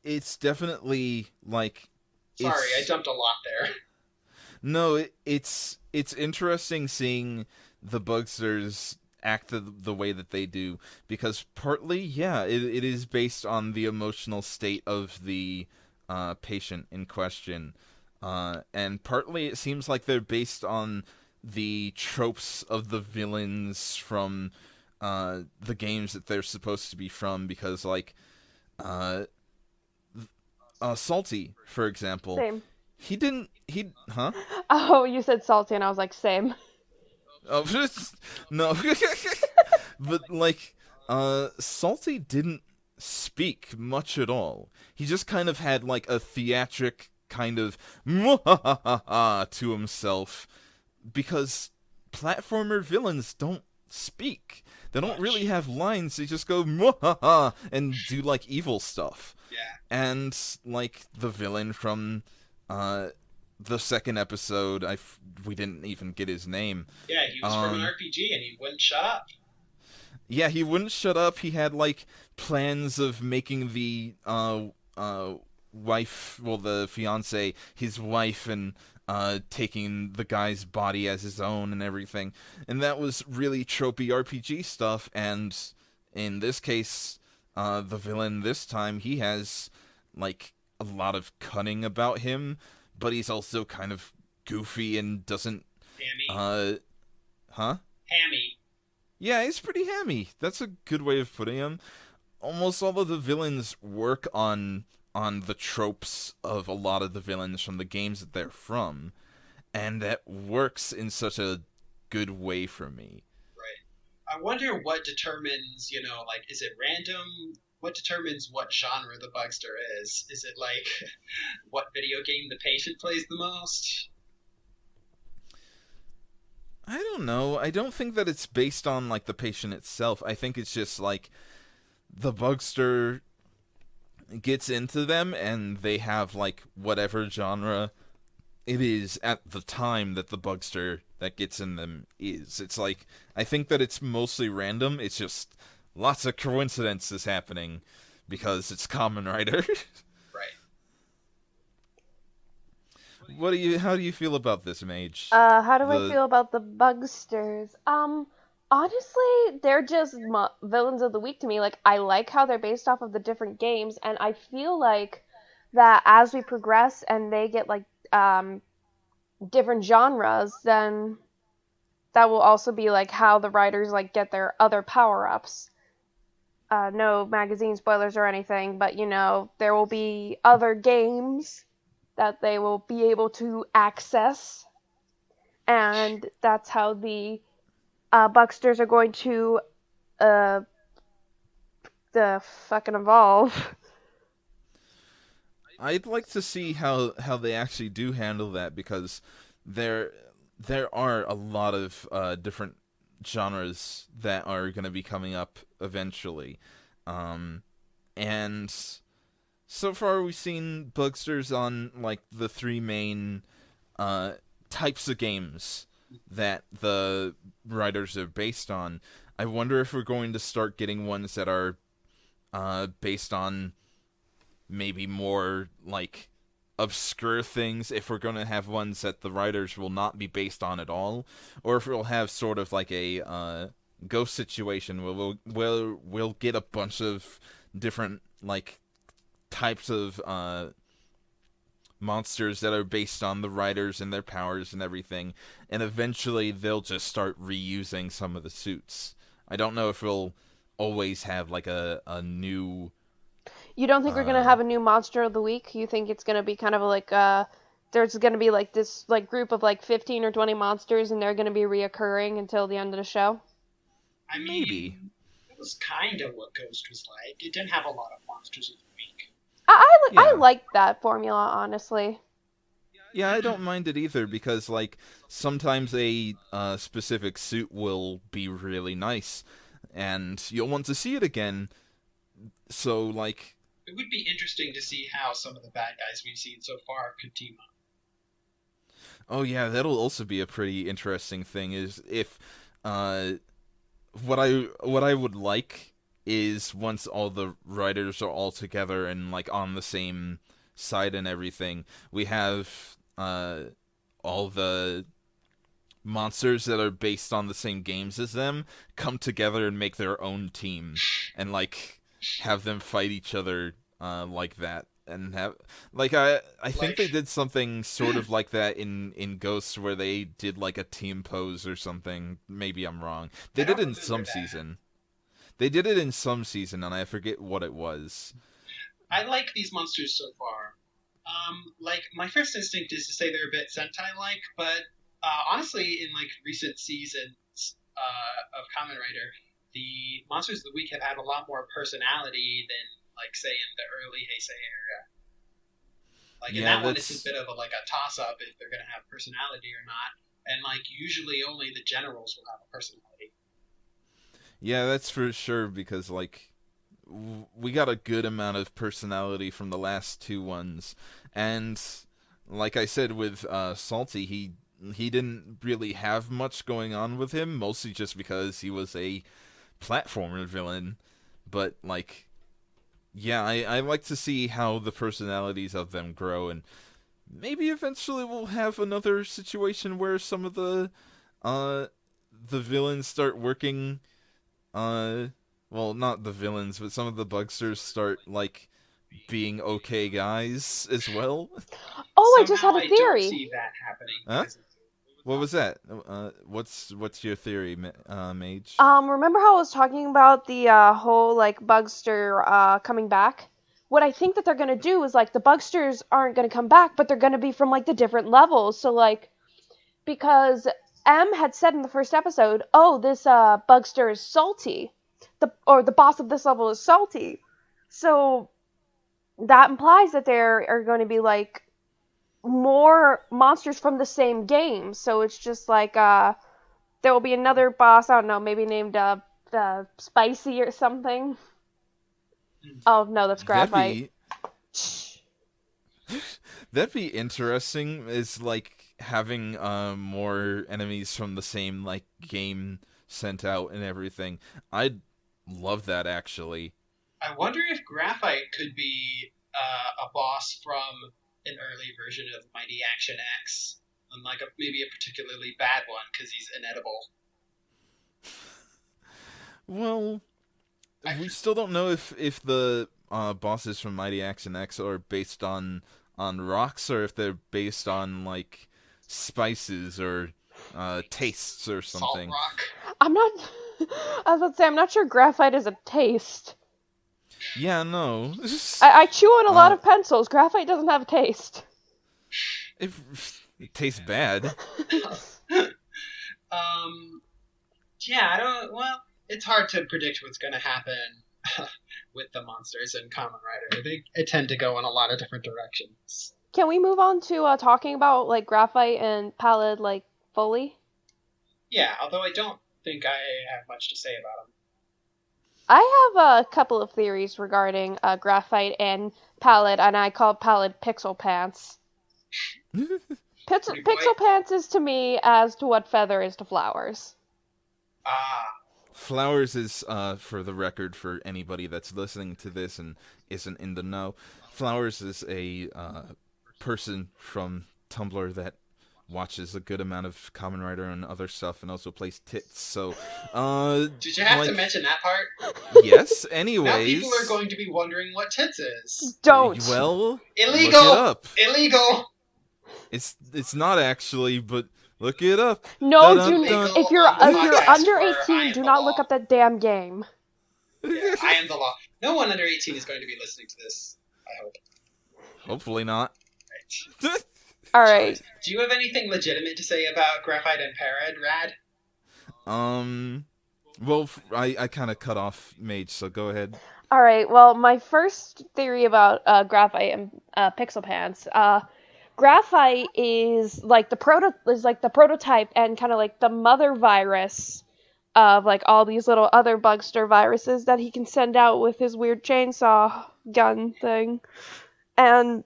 It's definitely like. Sorry, I jumped a lot there. No, it's interesting seeing the Bugsters act the way that they do, because partly, yeah, it is based on the emotional state of the patient in question, and partly it seems like they're based on the tropes of the villains from the games that they're supposed to be from, because like Salty, for example. Same. Huh? Oh, you said salty, and I was like, same. Oh, no. But, like, Salty didn't speak much at all. He just kind of had, like, a theatric kind of to himself, because platformer villains don't speak. They don't really have lines. They just go and do like evil stuff. Yeah. And like the villain from the second episode, we didn't even get his name. Yeah, he was from an RPG and he wouldn't shut up. Yeah, he wouldn't shut up. He had like plans of making the wife, well, the fiance, his wife, and taking the guy's body as his own and everything. And that was really tropey RPG stuff, and in this case, the villain this time, he has, like, a lot of cunning about him, but he's also kind of goofy and doesn't... Hammy. Huh? Hammy. Yeah, he's pretty hammy. That's a good way of putting him. Almost all of the villains work on the tropes of a lot of the villains from the games that they're from, and that works in such a good way for me. Right. I wonder what determines, like, is it random? What determines what genre the Bugster is? Is it like what video game the patient plays the most? I don't know. I don't think that it's based on like the patient itself. I think it's just like the Bugster gets into them, and they have like whatever genre it is at the time that the Bugster that gets in them is. It's like, I think that it's mostly random. It's just lots of coincidences happening because it's Kamen Rider. Right. How do you feel about this, Mage? How do I The feel about the Bugsters? Honestly, they're just villains of the week to me. Like, I like how they're based off of the different games, and I feel like that as we progress and they get like different genres, then that will also be like how the writers like get their other power-ups. No magazine spoilers or anything, but there will be other games that they will be able to access, and that's how the Bucksters are going to uh the fucking evolve. I'd like to see how they actually do handle that, because there there are a lot of different genres that are going to be coming up eventually, and so far we've seen Bugsters on like the three main uh, types of games that the writers are based on. I wonder if we're going to start getting ones that are based on maybe more like obscure things, if we're going to have ones that the writers will not be based on at all, or if we'll have sort of like a ghost situation where we'll get a bunch of different like types of monsters that are based on the writers and their powers and everything, and eventually they'll just start reusing some of the suits. I don't know if we'll always have like a new You don't think we're gonna uh have a new monster of the week? You think it's gonna be kind of like there's gonna be like this like group of like 15 or 20 monsters, and they're gonna be reoccurring until the end of the show? I maybe. mean, that was kind of what Ghost was like. It didn't have a lot of monsters of the week. I Yeah. like that formula, honestly. Yeah, I don't mind it either, because like sometimes a specific suit will be really nice and you'll want to see it again. So like, It would be interesting to see how some of the bad guys we've seen so far could team up. oh yeah, that'll also be a pretty interesting thing, is if uh what I would like is once all the writers are all together and like on the same side and everything, we have all the monsters that are based on the same games as them come together and make their own team, and like have them fight each other like that, and have like I think Like, they did something sort of like that in Ghosts, where they did like a team pose or something. Maybe I'm wrong. They I did don't it in remember some that. season. They did it in some season, and I forget what it was. I like these monsters so far. Like, my first instinct is to say they're a bit Sentai-like, but honestly, in like recent seasons of Kamen Rider, the monsters of the week have had a lot more personality than, like, say, in the early Heisei era. Like in Yeah, that one, it's a that's bit of a like a toss-up if they're gonna have personality or not, and like usually only the generals will have a personality. yeah, that's for sure, because like we got a good amount of personality from the last two ones, and like I said with Salty, he didn't really have much going on with him, mostly just because he was a platformer villain. But like, yeah, I like to see how the personalities of them grow, and maybe eventually we'll have another situation where some of uh the villains start working uh well, not the villains, but some of the bugsters start like being okay guys as well. Oh, I just Somehow, had a I don't theory. see that happening Huh? because What was that? What's your theory, Mage? Remember how I was talking about the whole like Bugster coming back? What I think that they're gonna do is like the Bugsters aren't gonna come back, but they're gonna be from like the different levels. So like because M had said in the first episode, "Oh, this Bugster is salty," the boss of this level is salty. So that implies that there are going to be like more monsters from the same game. So it's just like there will be another boss. I don't know, maybe named Spicy or something. Oh no, that's That'd Graphite. be that'd be interesting. Is like having more enemies from the same like game sent out and everything. I'd love that, actually. I wonder if Graphite could be a boss from an early version of Mighty Action X, and like maybe a particularly bad one because he's inedible. Well, we still don't know if the bosses from Mighty Action X are based on rocks or if they're based on like spices or tastes or Salt something. rock. I'm not. I was about to say, I'm not sure graphite is a taste. Yeah, no. I chew on a lot of pencils. Graphite doesn't have a taste. It tastes bad. Yeah, I don't. Well, it's hard to predict what's going to happen with the monsters in Kamen Rider. They tend to go in a lot of different directions. Can we move on to talking about like graphite and pallid like fully? Yeah, although I don't think I have much to say about them. I have a couple of theories regarding graphite and pallid, and I call pallid pixel pants. Pixel pants is to me as to what feather is to flowers. Flowers is, for the record, for anybody that's listening to this and isn't in the know, Flowers is a person from Tumblr that watches a good amount of Kamen Rider and other stuff and also plays tits, so, Did you have to mention that part? Yes, anyways. Now people are going to be wondering what tits is. Don't! Well, illegal! Look it up. Illegal! It's not actually, but look it up. No, Dun-dun-dun. if you're under 18, do not look up that damn game. Yeah, I am the law. No one under 18 is going to be listening to this, I hope. Hopefully not. Right. Alright. Do you have anything legitimate to say about Graphite and Parad, Rad? Well, I kind of cut off Mage, so go ahead. Alright, well, my first theory about graphite and pixel pants, graphite is like the prototype and kind of like the mother virus of like all these little other bugster viruses that he can send out with his weird chainsaw gun thing. And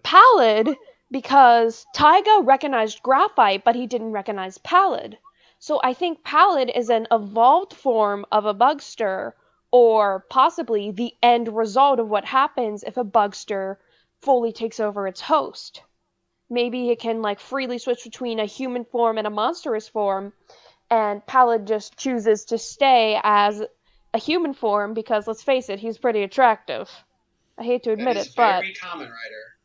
pallid, because Taiga recognized graphite, but he didn't recognize pallid. So I think pallid is an evolved form of a bugster, or possibly the end result of what happens if a bugster fully takes over its host. Maybe it can like freely switch between a human form and a monstrous form, and pallid just chooses to stay as a human form because, let's face it, he's pretty attractive. I hate to admit it, but very Kamen Rider.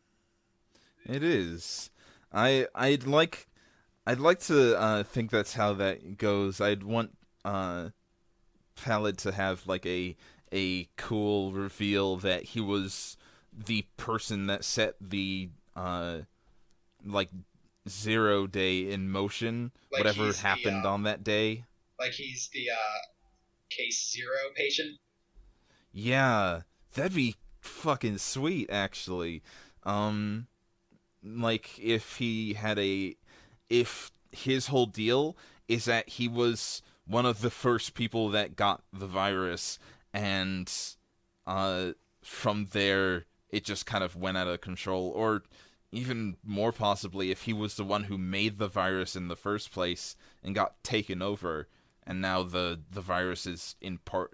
It is. I'd like to think that's how that goes. I'd want Pallid to have like a cool reveal that he was the person that set the like 0 day in motion, like whatever happened on that day. Like he's the case 0 patient. Yeah, that'd be fucking sweet, actually. Like if his whole deal is that he was one of the first people that got the virus, and from there it just kind of went out of control, or even more possibly if he was the one who made the virus in the first place and got taken over, and now the virus is in part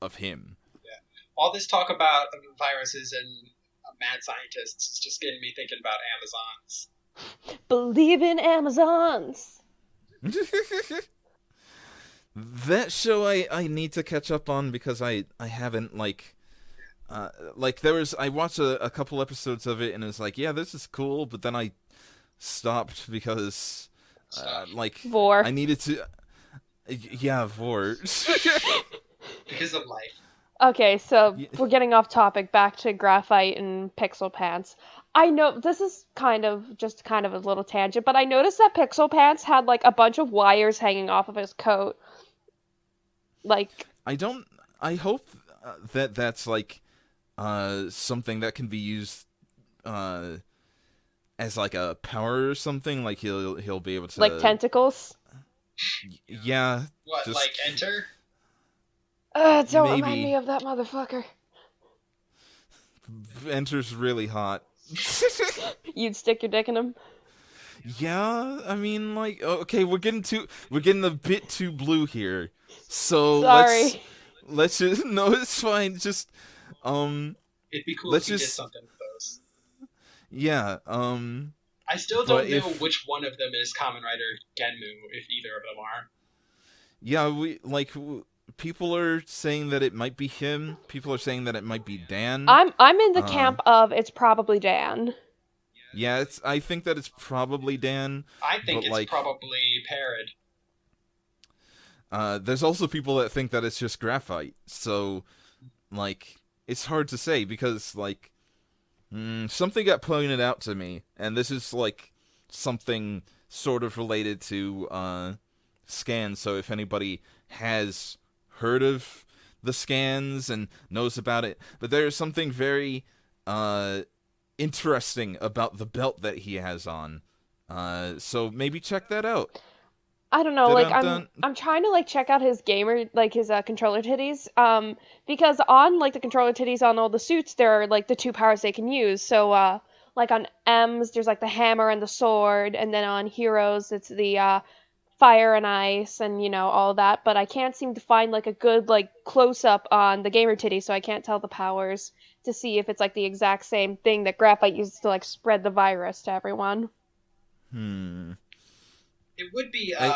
of him. Yeah. All this talk about viruses and mad scientists is just getting me thinking about Amazons. Believe in Amazons! That show I need to catch up on because I haven't I watched a couple episodes of it and it was like, yeah, this is cool, but then I stopped because Vor. I needed to Vor. Because of life. Okay, so we're getting off topic, back to graphite and pixel pants. I know this is kind of a little tangent, but I noticed that Pixel Pants had like a bunch of wires hanging off of his coat. Like, I hope that that's like something that can be used as like a power or something. Like he'll be able to, like tentacles. Yeah. What, like Enter? Don't remind me of that motherfucker. Enter's really hot. You'd stick your dick in him? Yeah, I mean, like, okay, we're getting a bit too blue here. So Sorry. let's just no, it's fine. Just um, It'd be cool if let's he did just something with those. yeah. I still But don't know if which one of them is Kamen Rider Genmu, if either of them are. yeah, people are saying that it might be him. People are saying that it might be Dan. I'm in the Uh, camp of it's probably Dan. yeah, I think that it's probably Dan, I think but it's like probably Parrot. there's also people that think that it's just graphite. So like it's hard to say because like something got pointed out to me, and this is like something sort of related to scans. So if anybody has heard of the scans and knows about it, but there's something very uh, interesting about the belt that he has on. So maybe check that out. I don't know, Dun like dun dun. I'm trying to like check out his gamer like his controller titties because on like the controller titties on all the suits there are like the two powers they can use. So like on M's there's like the hammer and the sword, and then on Heroes it's the fire and ice and all that, but I can't seem to find like a good like close up on the gamer titty, so I can't tell the powers to see if it's like the exact same thing that graphite uses to like spread the virus to everyone. Hmm. It would be I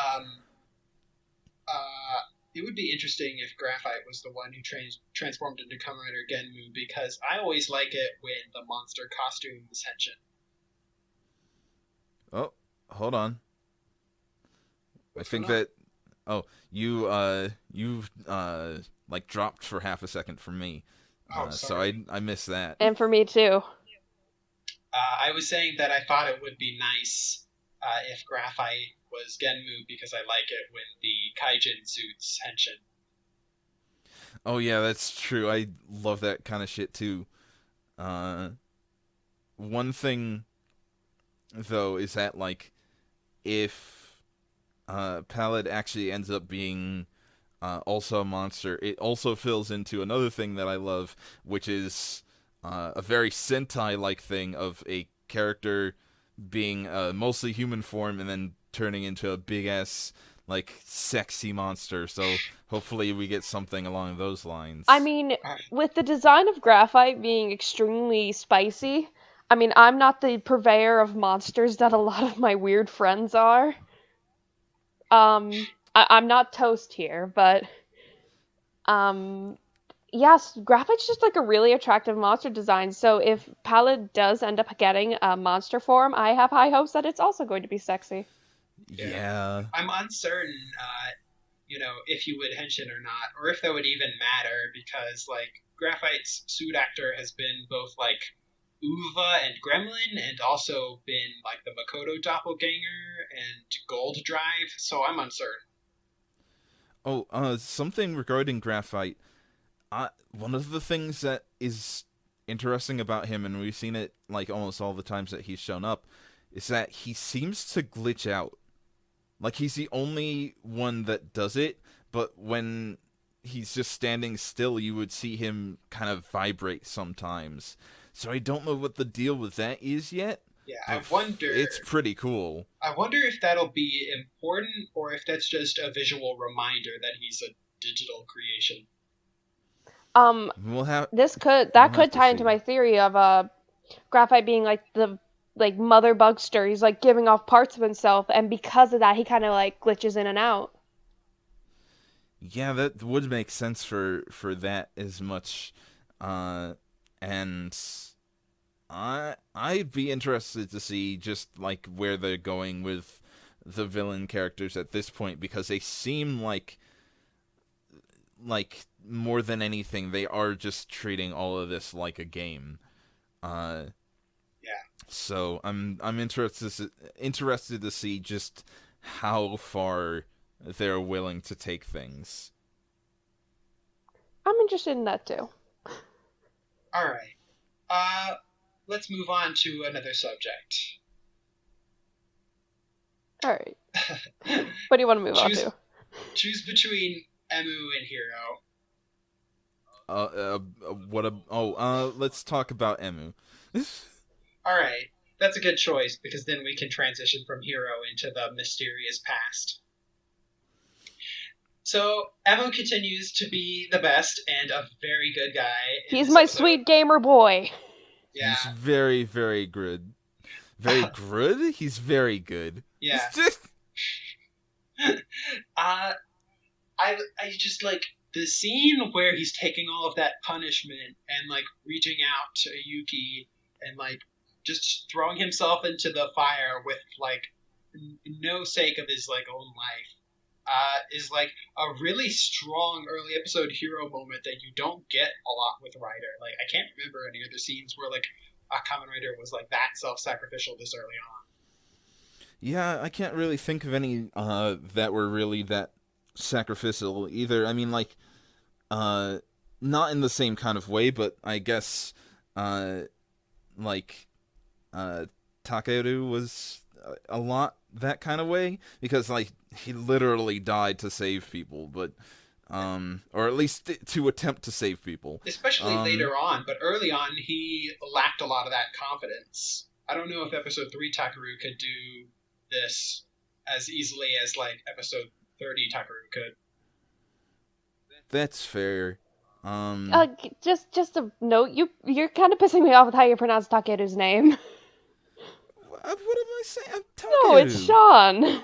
it would be interesting if Graphite was the one who transformed into Kamen Rider Genmu, because I always like it when the monster costumes Henshin. oh, hold on. I What's going think on? that oh, you like dropped for half a second for me. Oh, So sorry. I missed that. And for me too. I was saying that I thought it would be nice if Graphite was Genmu, because I like it when the Kaijin suits Henshin. Oh yeah, that's true. I love that kind of shit too. Uh, One thing though is that like if Pallid actually ends up being also a monster, it also fills into another thing that I love, which is a very Sentai-like thing of a character being mostly human form and then turning into a big ass like sexy monster. So hopefully we get something along those I lines. mean, Alright. with the design of graphite being extremely spicy, I mean, I'm not the purveyor of monsters that a lot of my weird friends are. I'm not toast here, but um, yes, graphite's just like a really attractive monster design. So if Pallid does end up getting a monster form, I have high hopes that it's also going to be sexy. Yeah. Yeah. I'm uncertain, if he would Henshin or not, or if that would even matter, because, like, Graphite's suit actor has been both, like, Uva and Gremlin, and also been, like, the Makoto doppelganger and Gold Drive, so I'm uncertain. Oh, something regarding graphite. One of the things that is interesting about him, and we've seen it like almost all the times that he's shown up, is that he seems to glitch out. Like he's the only one that does it, but when he's just standing still, you would see him kind of vibrate sometimes. So I don't know what the deal with that is yet, Yeah, but it's wonder pretty cool. I wonder if that'll be important, or if that's just a visual reminder that he's a digital creation. Um, We'll have that we'll have could to tie into see. my theory of graphite being like the like mother bugster. He's like giving off parts of himself, and because of that, he kind of like glitches in and out. Yeah, that would make sense for that as much, and I'd be interested to see just like where they're going with the villain characters at this point because they seem like more than anything they are just treating all of this like a game. Uh, Yeah. so I'm interested to see just how far they're willing to take things. I'm interested in that too. All right. Let's move on to another subject. All right, what do you want to move on choose to? choose between Emu and Hero. What a let's talk about Emu. All right. That's a good choice, because then we can transition from hero into the mysterious past. So, Emo continues to be the best and a very good guy. He's my sweet gamer boy. Yeah. He's very, very good. Very good? He's very good. Yeah. I just like the scene where he's taking all of that punishment and like reaching out to Yuki and like just throwing himself into the fire with like no sake of his like own life. Is like a really strong early episode hero moment that you don't get a lot with Rider. Like, I can't remember any other scenes where like a Kamen Rider was like that self-sacrificial this early on. Yeah, I can't really think of any that were really that sacrificial either. I mean, like, not in the same kind of way, but I guess, like, Takeru was a lot that kind of way, because, like, he literally died to save people, but, or at least to attempt to save people. Especially later on, but early on, he lacked a lot of that confidence. I don't know if episode 3 Takeru could do this as easily as, like, episode 30 Takeru could. That's fair. Just a note, you're kind of pissing me off with how you pronounce Takeru's name. What am I saying? Takeru. No, it's Sean.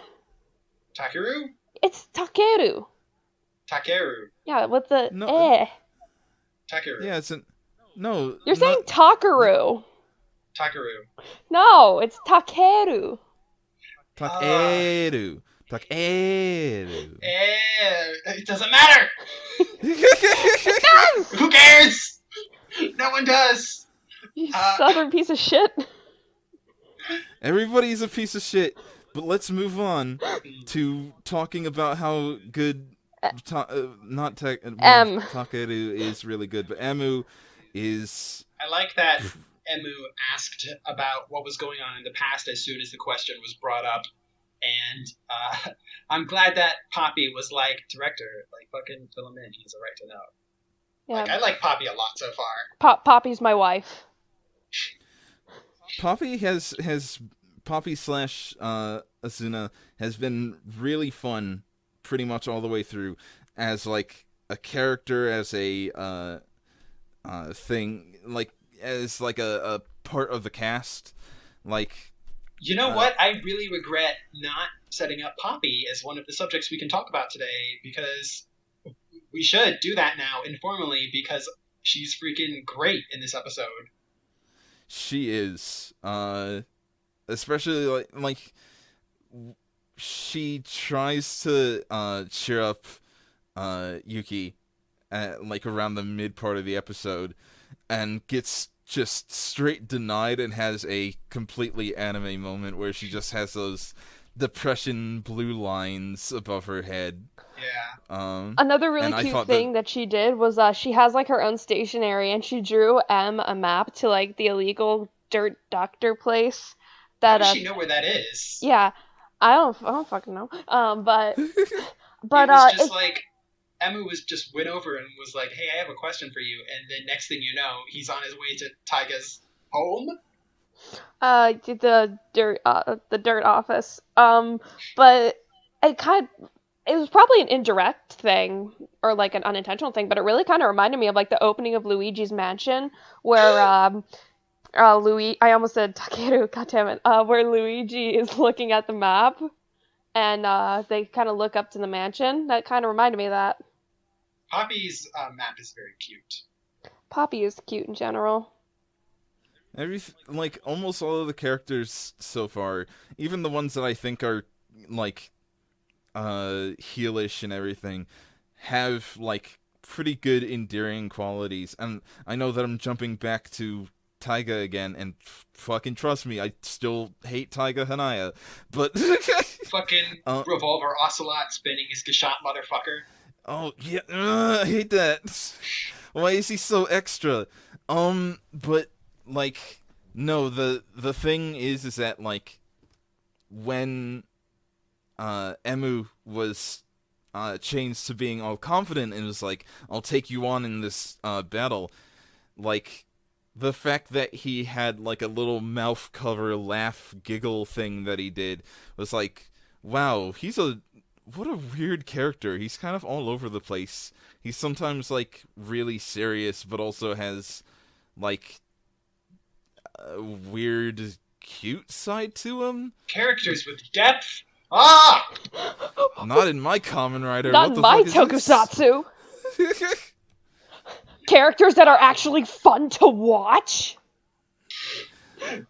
Takeru? It's Takeru. Takeru. Yeah, with the Takeru. Yeah, it's no. You're saying Takeru. Takeru. No, it's Takeru. Takeru. It doesn't matter. It does. Who cares? No one does. You southern piece of shit. Everybody's a piece of shit, but let's move on to talking about how good Takeru is really good, but Emu is... I like that Emu asked about what was going on in the past as soon as the question was brought up, and I'm glad that Poppy was like, director, like, fucking fill him in, he has a right to know. Yeah. Like, I like Poppy a lot so far. Poppy's my wife. Poppy Poppy / Asuna has been really fun pretty much all the way through as like a character, as a thing, like as like a part of the cast. Like, you know what? I really regret not setting up Poppy as one of the subjects we can talk about today, because we should do that now informally, because she's freaking great in this episode. She is, especially like she tries to cheer up Yuki at, like, around the mid part of the episode, and gets just straight denied and has a completely anime moment where she just has those depression blue lines above her head. Yeah. Another really cute thing that she did was she has like her own stationery, and she drew a map to like the illegal dirt doctor place. How does she know where that is? Yeah, I don't fucking know. But it was just like Emu went over and was like, "Hey, I have a question for you," and then next thing you know, he's on his way to Taiga's home. The dirt office. But it was probably an indirect thing, or like an unintentional thing, but it really kind of reminded me of like the opening of Luigi's Mansion, where I almost said Takeru, goddammit, where Luigi is looking at the map, and they kind of look up to the mansion. That kind of reminded me of that. Poppy's map is very cute. Poppy is cute in general. Like, almost all of the characters so far, even the ones that I think are like heelish and everything, have like pretty good endearing qualities. And I know that I'm jumping back to Taiga again, and fucking trust me, I still hate Taiga Hanaya, but fucking Revolver Ocelot spinning his Gashot motherfucker. Oh yeah, I hate that. Why is he so extra? But like, no, the thing is that like when Emu was changed to being all confident and was like, "I'll take you on in this battle," like, the fact that he had like a little mouth cover laugh giggle thing that he did was like, wow, what a weird character. He's kind of all over the place. He's sometimes like really serious, but also has like a weird cute side to him. Characters with depth. Ah! Not in my Kamen Rider. Not What the my fuck is tokusatsu. this? Characters that are actually fun to watch.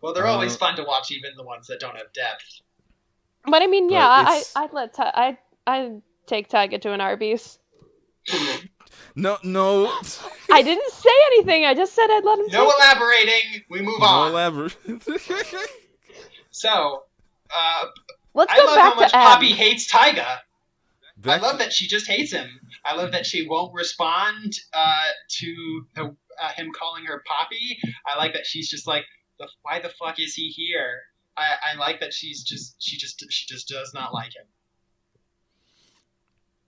Well, they're always fun to watch, even the ones that don't have depth. But I mean, But yeah, I'd take Taiga to an Arby's. No. I didn't say anything. I just said I'd let him. No elaborating. We move on. So, Let's I go love back how much to M. Poppy hates Taiga. I love that she just hates him. I love that she won't respond to him calling her Poppy. I like that she's just like, why the fuck is he here? I like that she just does not like him.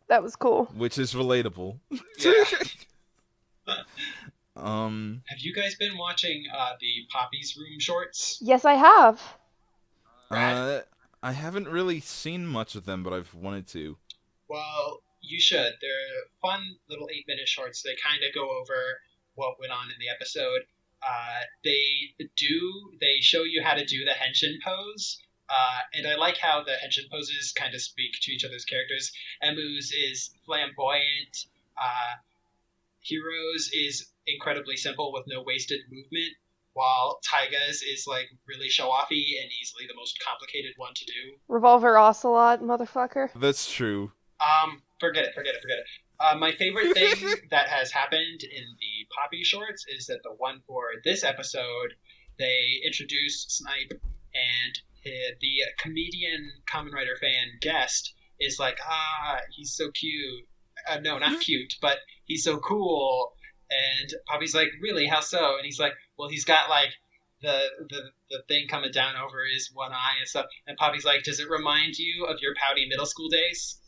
That was cool. Which is relatable. Yeah. Have you guys been watching the Poppy's Room shorts? Yes, I have. I haven't really seen much of them, but I've wanted to. Well, you should. They're fun little 8-minute shorts. They kind of go over what went on in the episode. They show you how to do the henshin pose. And I like how the henshin poses kind of speak to each other's characters. Emu's is flamboyant. Hiro's is incredibly simple with no wasted movement, while Taiga's is like really show-offy and easily the most complicated one to do. Revolver Ocelot, motherfucker. That's true. Forget it. My favorite thing that has happened in the Poppy shorts is that the one for this episode, they introduce Snipe, and the comedian Kamen Rider fan guest is like, he's so cute. No, not cute, but he's so cool. And Poppy's like, really? How so? And he's like, well, he's got like the thing coming down over his one eye and stuff. And Poppy's like, does it remind you of your pouty middle school days?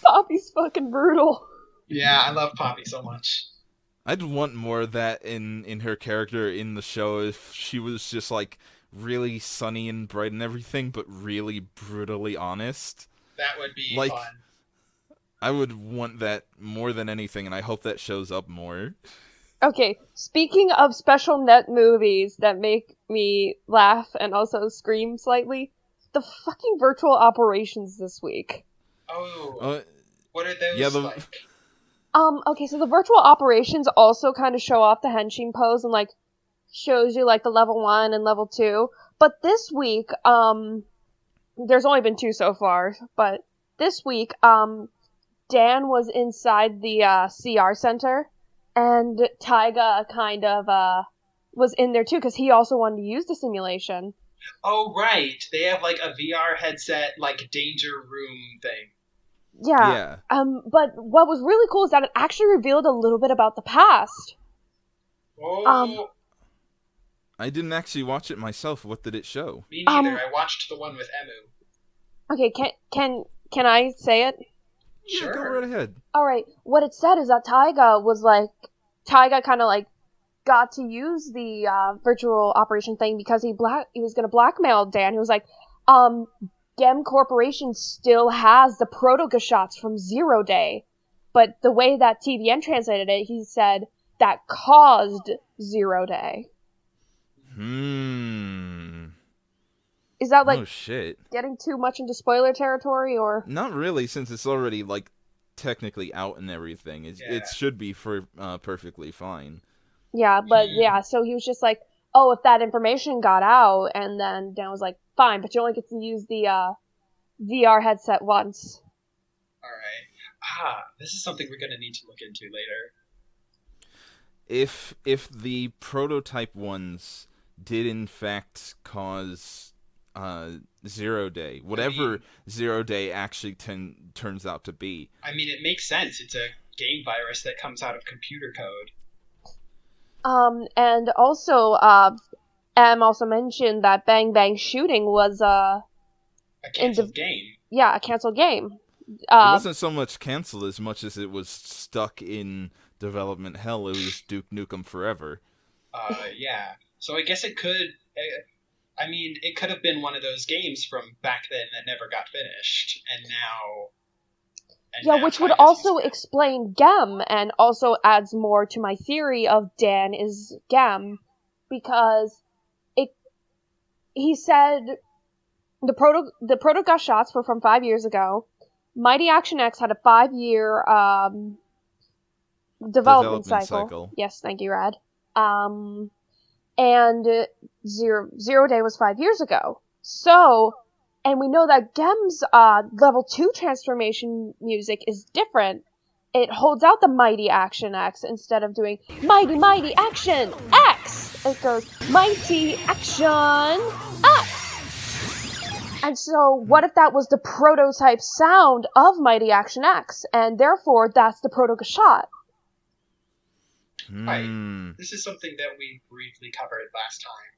Poppy's fucking brutal. Yeah, I love Poppy so much. I'd want more of that in her character in the show if she was just like really sunny and bright and everything, but really brutally honest. That would be like, fun. I would want that more than anything, and I hope that shows up more. Okay, speaking of special net movies that make me laugh and also scream slightly, the fucking virtual operations this week. Oh, what are those like? Okay, so the virtual operations also kind of show off the henshin pose and like shows you like the level 1 and level 2. But this week, there's only been 2 so far, but this week, Dan was inside the CR center, and Taiga kind of was in there too, because he also wanted to use the simulation. Oh, right. They have like a VR headset, like danger room thing. Yeah. But what was really cool is that it actually revealed a little bit about the past. Oh. I didn't actually watch it myself. What did it show? Me neither. I watched the one with Emu. Okay, can I say it? Yeah, Sure. go right ahead. Alright, what it said is that Taiga kind of like got to use the virtual operation thing because he was gonna blackmail Dan. He was like, Gem Corporation still has the proto-gashots from Zero Day, but the way that TVN translated it, he said that caused Zero Day. Is that like getting too much into spoiler territory, or? Not really, since it's already like technically out and everything. It should be for perfectly fine. Yeah, but so he was just like, oh, if that information got out, and then Dan was like, fine, but you only get to use the VR headset once. Alright. This is something we're gonna need to look into later. If the prototype ones did in fact cause Zero Day, whatever Zero Day actually turns out to be. I mean, it makes sense. It's a game virus that comes out of computer code. And also, M also mentioned that Bang Bang Shooting was a canceled game. Yeah, a canceled game. It wasn't so much canceled as much as it was stuck in development hell, it was Duke Nukem Forever. Yeah. So I guess it could. I mean, it could have been one of those games from back then that never got finished, and now. Yeah, which would also explain Gem, and also adds more to my theory of Dan is Gem, because he said the proto Gush shots were from 5 years ago. Mighty Action X had a 5-year development cycle. Yes, thank you, Rad. And Zero Day was 5 years ago. So, and we know that Gem's level 2 transformation music is different. It holds out the Mighty Action X instead of doing Mighty Action X. It goes Mighty Action X. And so, what if that was the prototype sound of Mighty Action X, and therefore that's the proto-Gashot? Right. This is something that we briefly covered last time.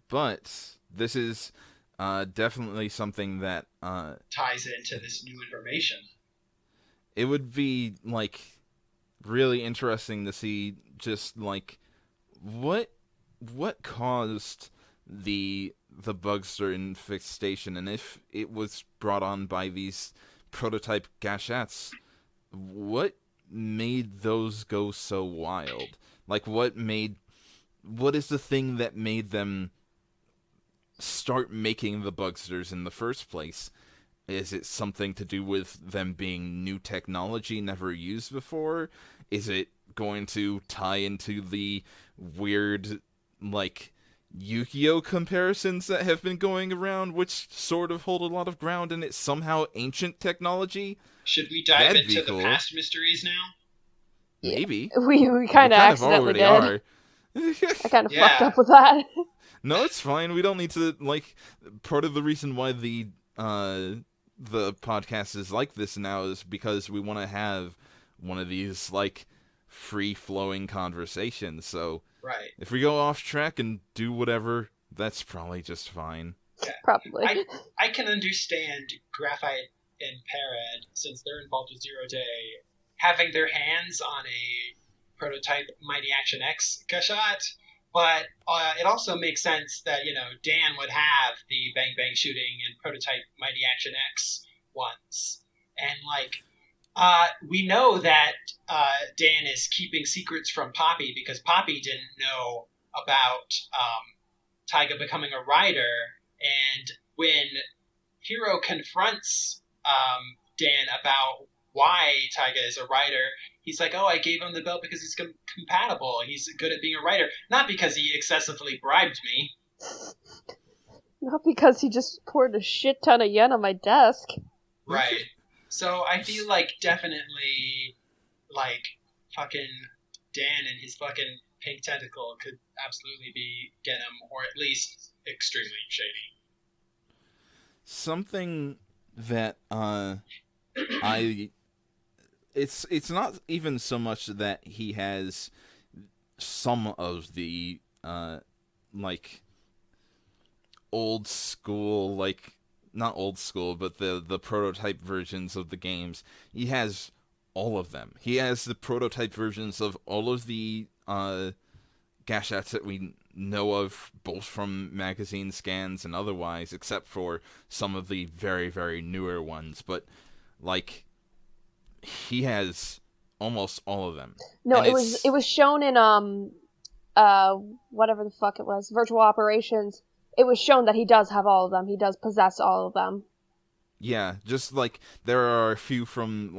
But this is definitely something that ties into this new information. It would be, like, really interesting to see just, like, what caused the Bugster infestation, and if it was brought on by these prototype Gashats, what made those go so wild? Like, what is the thing that made them start making the Bugsters in the first place? Is it something to do with them being new technology never used before? Is it going to tie into the weird, like, Yu-Gi-Oh! Comparisons that have been going around, which sort of hold a lot of ground in it's somehow ancient technology? Should we dive into the past mysteries now? Maybe. We kind of accidentally did. Are. I kind of fucked up with that. No, it's fine. We don't need to, like, part of the reason why the podcast is like this now is because we want to have one of these, like, free-flowing conversations, so right. If we go off track and do whatever, that's probably just fine. Yeah. Probably. I can understand Graphite and Parad, since they're involved with Zero Day, having their hands on a prototype Mighty Action X Gashot, but it also makes sense that, Dan would have the Bang Bang shooting and prototype Mighty Action X ones. And, we know that Dan is keeping secrets from Poppy because Poppy didn't know about Taiga becoming a rider, and when Hero confronts Dan about why Taiga is a rider, he's like, I gave him the belt because he's compatible. He's good at being a rider. Not because he excessively bribed me. Not because he just poured a shit ton of yen on my desk. Right. So I feel like definitely, fucking Dan and his fucking pink tentacle could absolutely be Genom, or at least extremely shady. Something that, it's not even so much that he has some of the, old school, not old school, but the prototype versions of the games. He has all of them. He has the prototype versions of all of the Gashats that we know of, both from magazine scans and otherwise, except for some of the very, very newer ones. But, he has almost all of them. No, and it was shown in whatever the fuck it was, Virtual Operations. It was shown that he does have all of them. He does possess all of them. Yeah, just there are a few from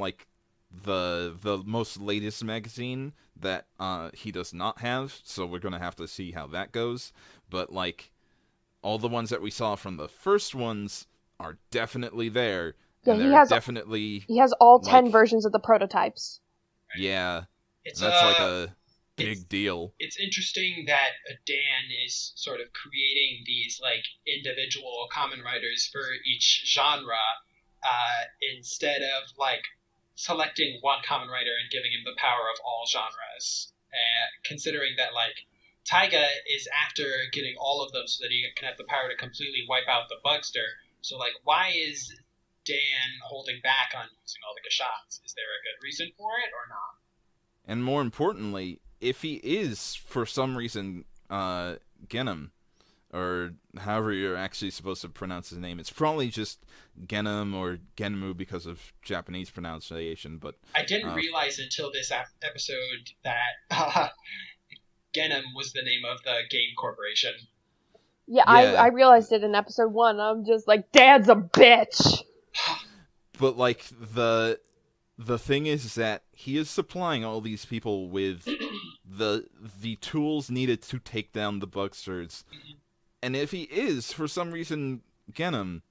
the most latest magazine that he does not have, so we're gonna have to see how that goes. But all the ones that we saw from the first ones are definitely there. Yeah, he has all 10 versions of the prototypes. Yeah, that's a big deal. It's interesting that Dan is sort of creating these individual common writers for each genre, instead of selecting one common writer and giving him the power of all genres. Considering that Taiga is after getting all of them so that he can have the power to completely wipe out the Bugster. So why is Dan holding back on using all the Gashats? Is there a good reason for it or not? And more importantly, if he is, for some reason, Genom, or however you're actually supposed to pronounce his name, it's probably just Genom or Genmu because of Japanese pronunciation, but... I didn't realize until this episode that Genom was the name of the game corporation. Yeah, I realized it in episode 1. I'm just like, Dad's a bitch! But, like, the thing is that he is supplying all these people with the tools needed to take down the Bugsters. And if he is, for some reason, Genom,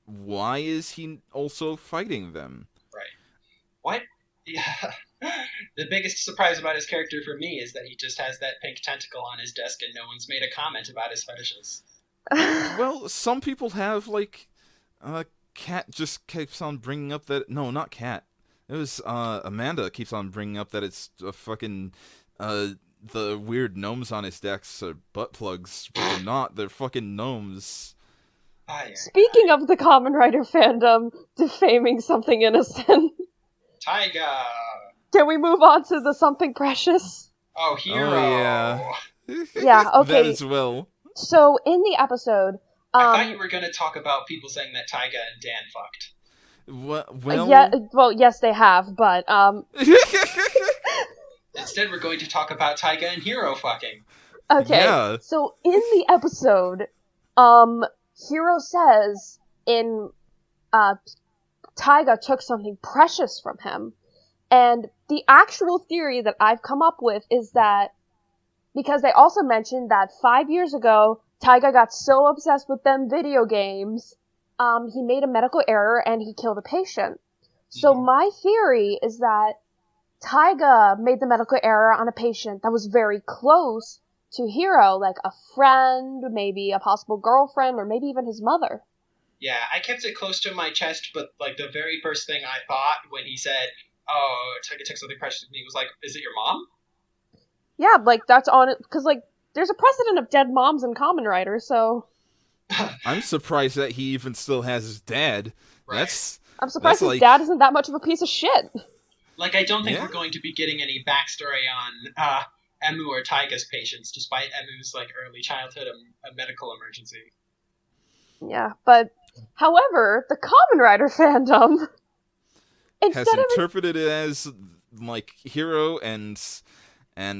why is he also fighting them? Right. What? Yeah. The biggest surprise about his character for me is that he just has that pink tentacle on his desk and no one's made a comment about his fetishes. Well, some people have, like, Cat just keeps on bringing up that... No, not Cat. It was, Amanda keeps on bringing up that it's a fucking, the weird gnomes on his decks are butt plugs, but they're not. They're fucking gnomes. Speaking of the Kamen Rider fandom defaming something innocent... Taiga! Can we move on to the something precious? Oh, Hero! Oh, yeah. Yeah, okay. That as well. So, in the episode... I thought you were going to talk about people saying that Taiga and Dan fucked. Well... Yeah, well, yes, they have, but, Instead, we're going to talk about Taiga and Hero fucking. Okay, yeah. So in the episode, Hero says Taiga took something precious from him. And the actual theory that I've come up with is that, because they also mentioned that 5 years ago, Taiga got so obsessed with them video games, he made a medical error and he killed a patient. So my theory is that Taiga made the medical error on a patient that was very close to Hero, like a friend, maybe a possible girlfriend, or maybe even his mother. Yeah, I kept it close to my chest, but like the very first thing I thought when he said, "Oh, Taiga took something precious from me," was like, "Is it your mom?" Yeah, like that's on it, because like there's a precedent of dead moms in Kamen Rider, so. I'm surprised that he even still has his dad. Right. I'm surprised his dad isn't that much of a piece of shit. Like, I don't think we're going to be getting any backstory on Emu or Taiga's patients, despite Emu's like early childhood a medical emergency. Yeah, but however, the Kamen Rider fandom has interpreted it as like Hero and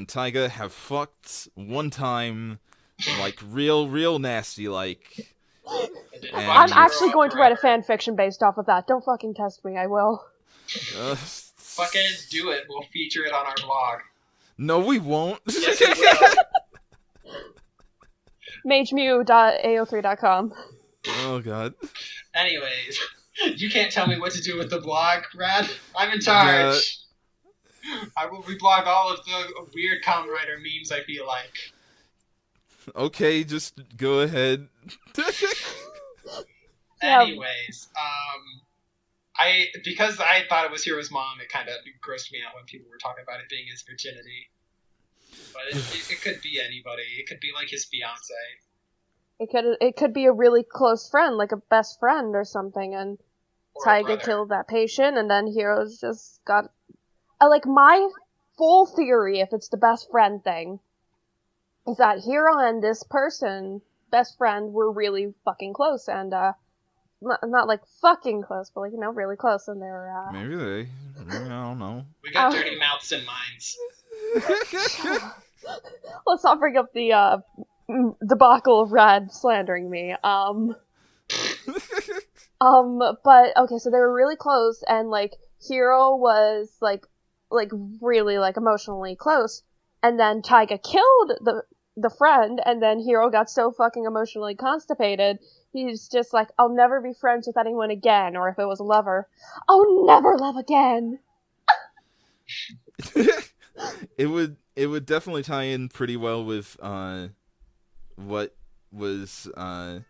Taiga have fucked one time, like real nasty, like. I'm actually going to write a fan fiction based off of that. Don't fucking test me, I will. Fucking do it. We'll feature it on our blog. No, we won't. Yes, we will. magemew.ao3.com. Oh, God. Anyways, you can't tell me what to do with the blog, Brad. I'm in charge. I will reblog all of the weird Kamen Rider memes I feel like. Okay, just go ahead. Anyways, because I thought it was Hero's mom, it kind of grossed me out when people were talking about it being his virginity. But it could be anybody. It could be like his fiance. It could be a really close friend, like a best friend or something, and Taiga killed that patient, and then Hero's just got... like, my full theory, if it's the best friend thing, is that Hero and this person, best friend, were really fucking close, and, not like fucking close, but like, you know, really close, and they're, Maybe I don't know. We got dirty mouths and minds. Let's not bring up the, debacle of Rad slandering me, but, okay, so they were really close, and, like, Hero was, like, really, like, emotionally close, and then Taiga killed the friend, and then Hero got so fucking emotionally constipated, he's just like, I'll never be friends with anyone again, or if it was a lover, I'll never love again! It would definitely tie in pretty well with, what was, it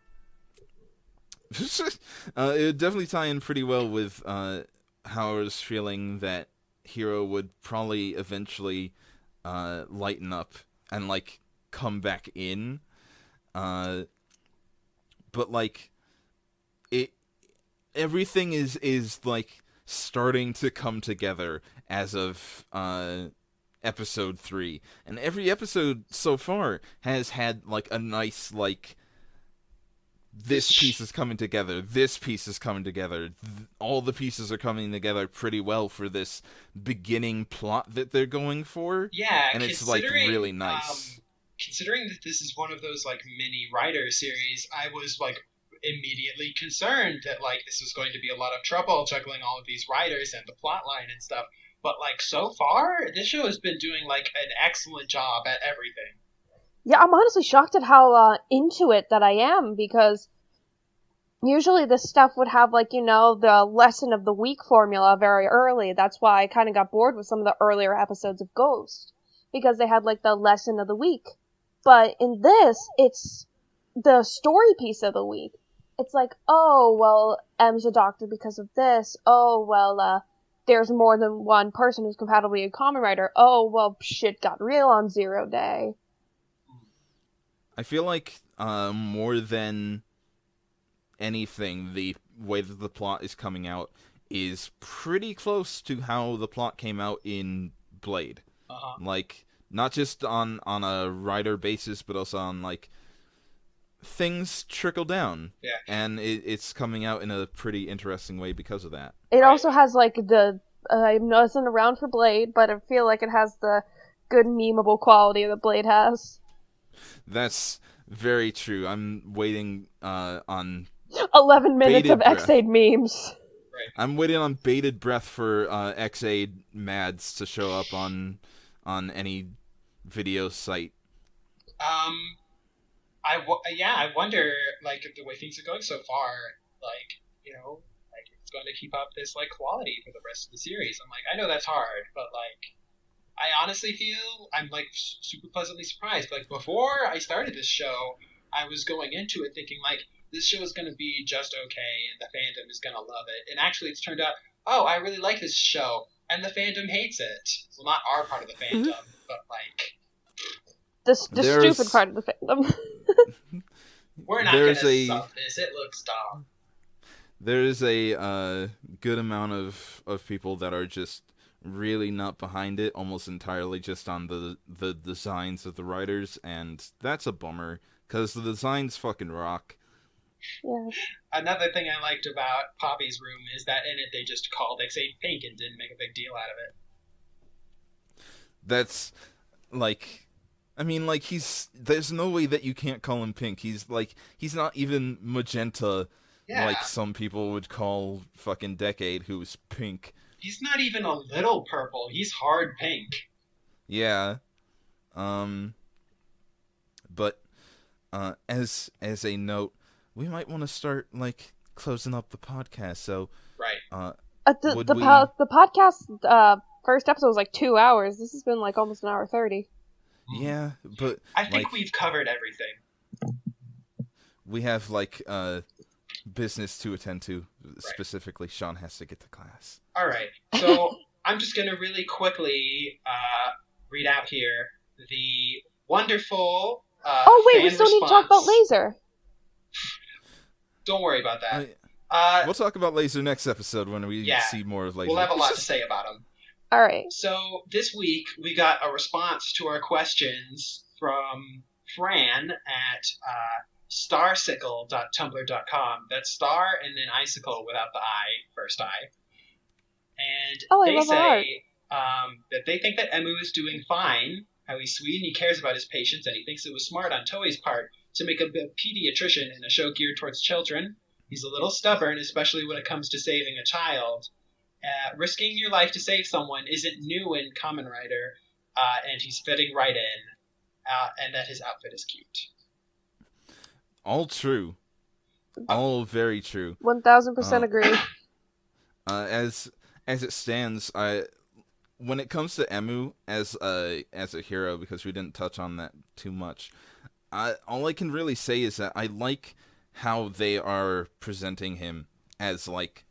would definitely tie in pretty well with, how I was feeling that Hero would probably eventually, lighten up and, like, come back in, but, like, everything is, like, starting to come together as of, episode 3, and every episode so far has had like a nice like this piece is coming together, this piece is coming together, all the pieces are coming together pretty well for this beginning plot that they're going for. Yeah, and it's like really nice. Considering that this is one of those like mini writer series, I was like immediately concerned that like this was going to be a lot of trouble juggling all of these writers and the plot line and stuff. But like so far, this show has been doing like an excellent job at everything. Yeah, I'm honestly shocked at how into it that I am, because usually this stuff would have, like, you know, the lesson of the week formula very early. That's why I kind of got bored with some of the earlier episodes of Ghost, because they had, like, the lesson of the week. But in this, it's the story piece of the week. It's like, oh, well, M's a doctor because of this. Oh, well, there's more than one person who's compatibly a common writer. Oh, well, shit got real on Zero Day. I feel like more than anything, the way that the plot is coming out is pretty close to how the plot came out in Blade. Like, not just on a writer basis, but also on, like, things trickle down. Yeah. And it's coming out in a pretty interesting way because of that. It also has, like, the... I wasn't around for Blade, but I feel like it has the good memeable quality that Blade has. That's very true. I'm waiting on 11 minutes of breath. X-Aid memes. Right. I'm waiting on bated breath for X-Aid Mads to show up on any video site. I wonder, like, the way things are going so far, like, you know, like, it's going to keep up this, like, quality for the rest of the series. I'm like, I know that's hard, but, like, I honestly feel I'm, like, super pleasantly surprised. Like, before I started this show, I was going into it thinking, like, this show is going to be just okay, and the fandom is going to love it. And actually, it's turned out, oh, I really like this show, and the fandom hates it. Well, not our part of the fandom, but, like... The stupid part of the fandom. We're not going to sub this. It looks dumb. There's a good amount of people that are just really not behind it, almost entirely just on the designs of the writers, and that's a bummer, because the designs fucking rock. Yeah. Another thing I liked about Poppy's Room is that in it they just called X8 pink and didn't make a big deal out of it. That's, like... I mean, like, there's no way that you can't call him pink. He's not even magenta, like some people would call fucking Decade, who's pink. He's not even a little purple. He's hard pink. Yeah. But, as a note, we might want to start, like, closing up the podcast, so... Right. The podcast, first episode was like 2 hours. This has been, like, almost an hour 30. Yeah, but... I think we've covered everything. We have, like, business to attend to. Specifically, Sean has to get to class. Alright, so I'm just going to really quickly read out here the wonderful we still need to talk about Laser. Don't worry about that. We'll talk about Laser next episode when we see more of Laser. We'll have a lot to say about him. All right. So this week we got a response to our questions from Fran at starsicle.tumblr.com. That's star and then icicle without the I, first I. And they say that they think that Emu is doing fine, how he's sweet and he cares about his patients, and he thinks it was smart on Toei's part to make a pediatrician in a show geared towards children. He's a little stubborn, especially when it comes to saving a child. Risking your life to save someone isn't new in Kamen Rider, and he's fitting right in, and that his outfit is cute. All true. All very true. 1000% agree. As it stands, when it comes to Emu as a hero, because we didn't touch on that too much, all I can really say is that I like how they are presenting him as, like,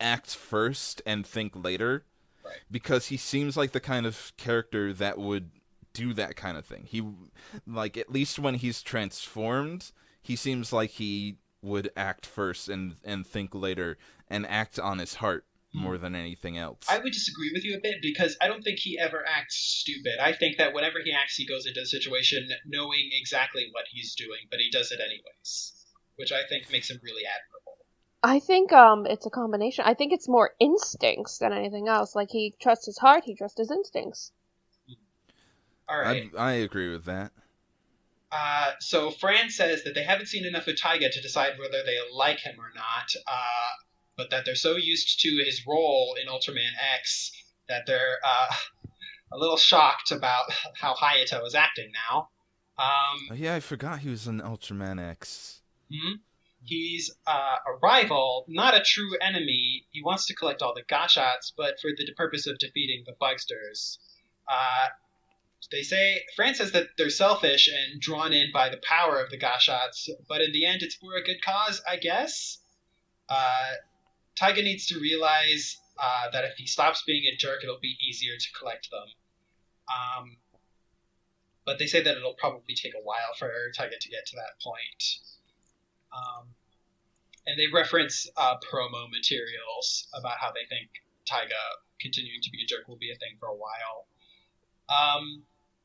act first and think later, right? Because he seems like the kind of character that would do that kind of thing. He, like, at least when he's transformed, he seems like he would act first and think later and act on his heart. more than anything else. I would disagree with you a bit because I don't think he ever acts stupid. I think that whenever he acts, he goes into a situation knowing exactly what he's doing, but he does it anyways, which I think makes him really admirable. I think it's a combination. I think it's more instincts than anything else. Like, he trusts his heart, he trusts his instincts. All right. I agree with that. So Fran says that they haven't seen enough of Taiga to decide whether they like him or not, but that they're so used to his role in Ultraman X that they're a little shocked about how Hayato is acting now. Oh, yeah, I forgot he was in Ultraman X. Mm-hmm. He's a rival, not a true enemy. He wants to collect all the gashats, but for the purpose of defeating the Bugsters. They say, Fran says that they're selfish and drawn in by the power of the gashats, but in the end it's for a good cause, I guess. Taiga needs to realize that if he stops being a jerk, it'll be easier to collect them. But they say that it'll probably take a while for Taiga to get to that point. And they reference promo materials about how they think Taiga continuing to be a jerk will be a thing for a while.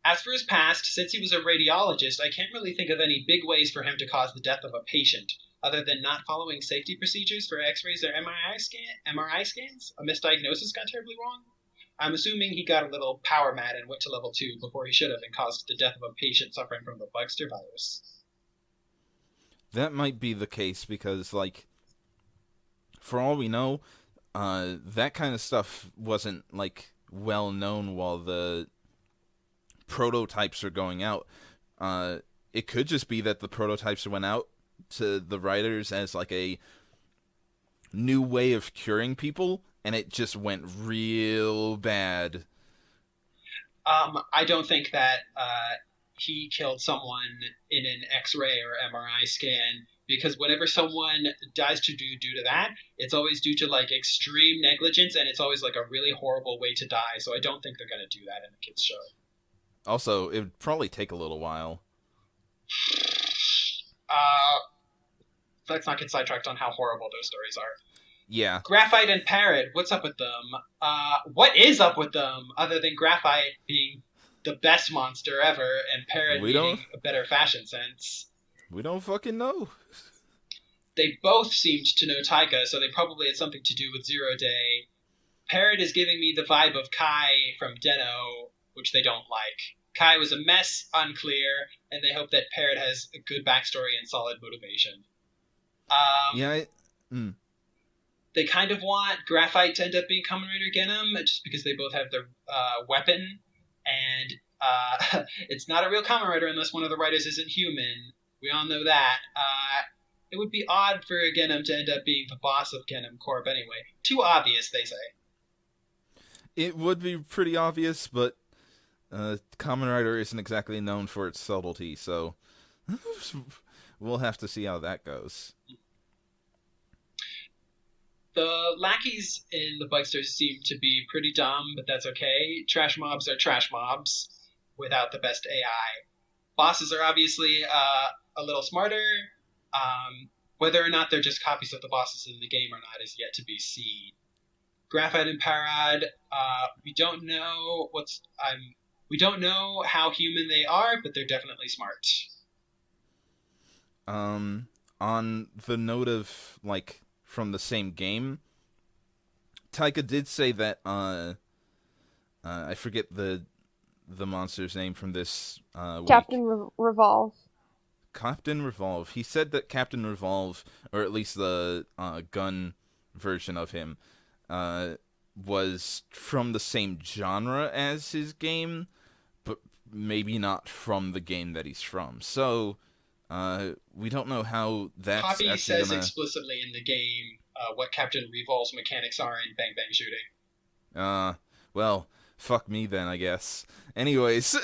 As for his past, since he was a radiologist, I can't really think of any big ways for him to cause the death of a patient, other than not following safety procedures for x-rays or MRI scans. A misdiagnosis got terribly wrong. I'm assuming he got a little power mad and went to level 2 before he should have and caused the death of a patient suffering from the Bugster virus. That might be the case because, like, for all we know, that kind of stuff wasn't, like, well known while the prototypes are going out. It could just be that the prototypes went out to the writers as, like, a new way of curing people, and it just went real bad. I don't think that he killed someone in an X-ray or MRI scan, because whenever someone dies due to that, it's always due to, like, extreme negligence, and it's always, like, a really horrible way to die, so I don't think they're going to do that in a kid's show. Also, it would probably take a little while. Let's not get sidetracked on how horrible those stories are. Yeah. Graphite and Parrot, what's up with them? What is up with them, other than Graphite being the best monster ever and Parrot needing a better fashion sense? We don't fucking know. They both seemed to know Taiga, so they probably had something to do with Zero Day. Parrot is giving me the vibe of Kai from Den-O, which they don't like. Kai was a mess, unclear, and they hope that Parrot has a good backstory and solid motivation. They kind of want Graphite to end up being Kamen Rider Genom, just because they both have their weapon, and it's not a real Kamen Rider unless one of the writers isn't human. We all know that. It would be odd for Genom to end up being the boss of Genom Corp anyway. Too obvious, they say. It would be pretty obvious, but Kamen Rider isn't exactly known for its subtlety, so we'll have to see how that goes. The lackeys in the Bugsters seem to be pretty dumb, but that's okay. Trash mobs are trash mobs without the best AI. Bosses are obviously a little smarter. Whether or not they're just copies of the bosses in the game or not is yet to be seen. Graphite and Parad, we don't know how human they are, but they're definitely smart. On the note of, like, from the same game, Taika did say that I forget the monster's name from this Captain Revolve. Captain Revolve. He said that Captain Revolve, or at least the gun version of him, was from the same genre as his game, but maybe not from the game that he's from. So we don't know how that's Poppy actually says explicitly in the game what Captain Revolve's mechanics are in Bang Bang Shooting. Well, fuck me then, I guess. Anyways.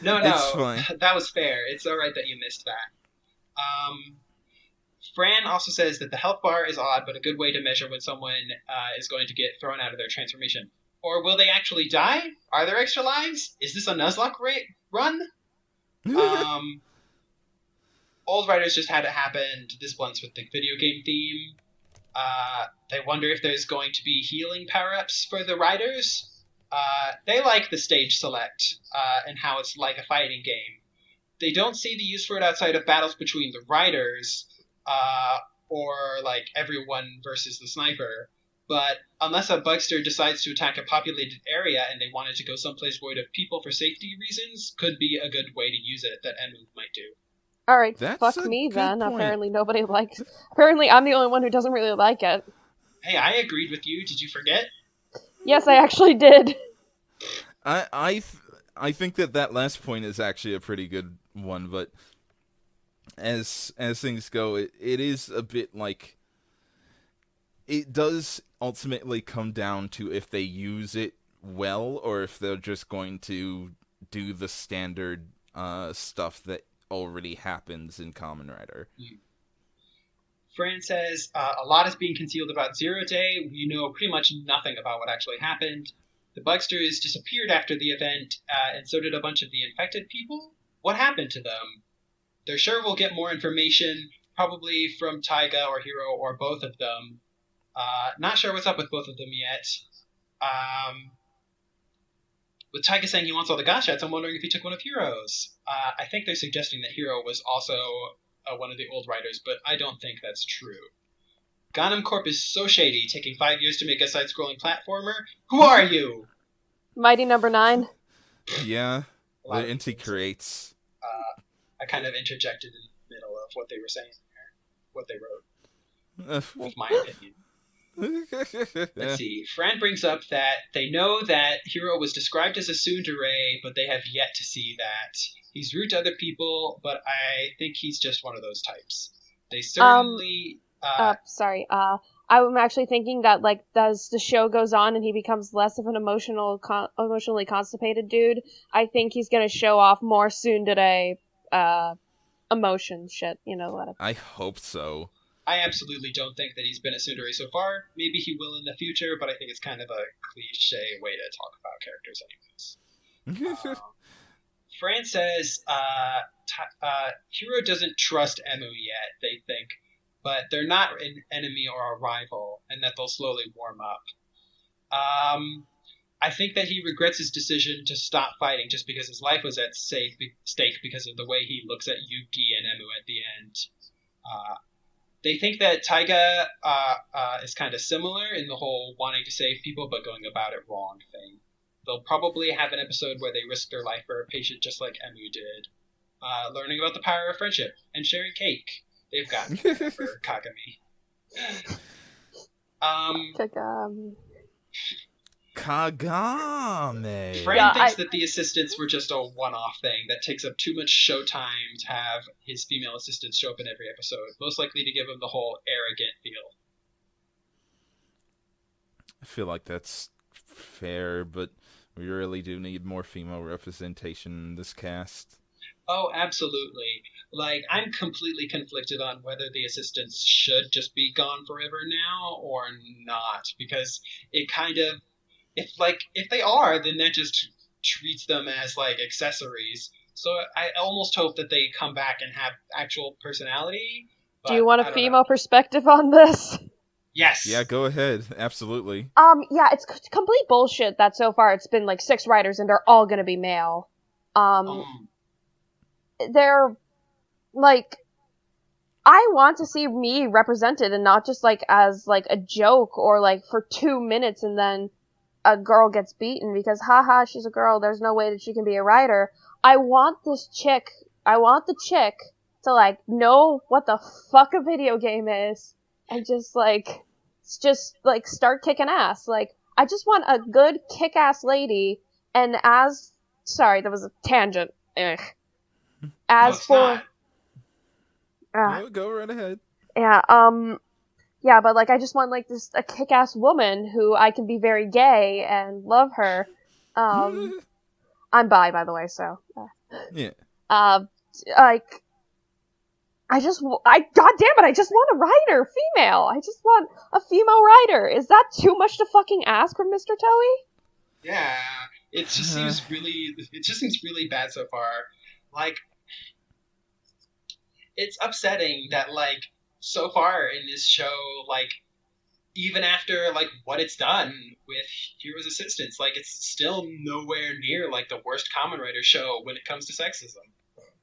No, it's fine. That was fair. It's alright that you missed that. Fran also says that the health bar is odd, but a good way to measure when someone is going to get thrown out of their transformation. Or will they actually die? Are there extra lives? Is this a Nuzlocke run? Old writers just had it happen. This blends with the video game theme. They wonder if there's going to be healing power-ups for the riders. They like the stage select and how it's like a fighting game. They don't see the use for it outside of battles between the riders or like everyone versus the sniper. But unless a bugster decides to attack a populated area and they wanted to go someplace void of people for safety reasons, could be a good way to use it that Emu might do. Alright, That's fuck a me good then. point. Apparently nobody likes... Apparently I'm the only one who doesn't really like it. Hey, I agreed with you. Did you forget? Yes, I actually did. I think that last point is actually a pretty good one, but as things go, it is a bit like it does ultimately come down to if they use it well or if they're just going to do the standard stuff that already happens in Kamen Rider. Fran says, a lot is being concealed about Zero Day. We know pretty much nothing about what actually happened. The Bugsters disappeared after the event, and so did a bunch of the infected people. What happened to them? They're sure we'll get more information, probably from Taiga or Hiro or both of them. Not sure what's up with both of them yet. With Taiga saying he wants all the gashats, I'm wondering if he took one of Hiro's. I think they're suggesting that Hiro was also one of the old writers, but I don't think that's true. Ganem Corp is so shady, taking 5 years to make a side-scrolling platformer. Who are you? Mighty Number 9. Yeah, A lot the of Inti things. creates. I kind of interjected in the middle of what they were saying there, what they wrote, with my opinion. Let's see. Fran brings up that they know that Hiro was described as a tsundere, but they have yet to see that. He's rude to other people, but I think he's just one of those types. They certainly... Sorry. I'm actually thinking that, like, as the show goes on and he becomes less of an emotionally constipated dude, I think he's gonna show off more tsundere, emotion shit, you know what? I hope so. I absolutely don't think that he's been a tsundere so far. Maybe he will in the future, but I think it's kind of a cliche way to talk about characters anyways. Fran says Hiro doesn't trust Emu yet, they think, but they're not an enemy or a rival, and that they'll slowly warm up. I think that he regrets his decision to stop fighting just because his life was at stake because of the way he looks at Yuki and Emu at the end. They think that Taiga is kind of similar in the whole wanting to save people but going about it wrong thing. They'll probably have an episode where they risk their life for a patient just like Emu did, learning about the power of friendship and sharing cake. They've got for Kagami. Kagame. Fran thinks that the assistants were just a one-off thing that takes up too much showtime to have his female assistants show up in every episode, most likely to give him the whole arrogant feel. I feel like that's fair, but we really do need more female representation in this cast. Oh, absolutely. Like, I'm completely conflicted on whether the assistants should just be gone forever now or not, because it kind of, if they are, then that just treats them as, like, accessories. So I almost hope that they come back and have actual personality. Do you want a female perspective on this? Yes. Yeah, go ahead. Absolutely. Yeah, it's complete bullshit that so far it's been, like, 6 writers and they're all gonna be male. They're, like, I want to see me represented and not just, like, as, like, a joke or, like, for 2 minutes and then a girl gets beaten because, haha, she's a girl, there's no way that she can be a writer. I want the chick to, like, know what the fuck a video game is and just start kicking ass. Like, I just want a good kick-ass lady, and sorry, that was a tangent. Ugh. Not. No, go right ahead. Yeah, but, like, I just want, like, a kick-ass woman who I can be very gay and love her. I'm bi, by the way, so. Yeah. Like, I just want a writer, female. I just want a female writer. Is that too much to fucking ask from Mr. Toei? Yeah, it just seems really bad so far. Like, it's upsetting that, like, so far in this show, like, even after like what it's done with Hero's Assistance, like it's still nowhere near like the worst Kamen Rider show when it comes to sexism.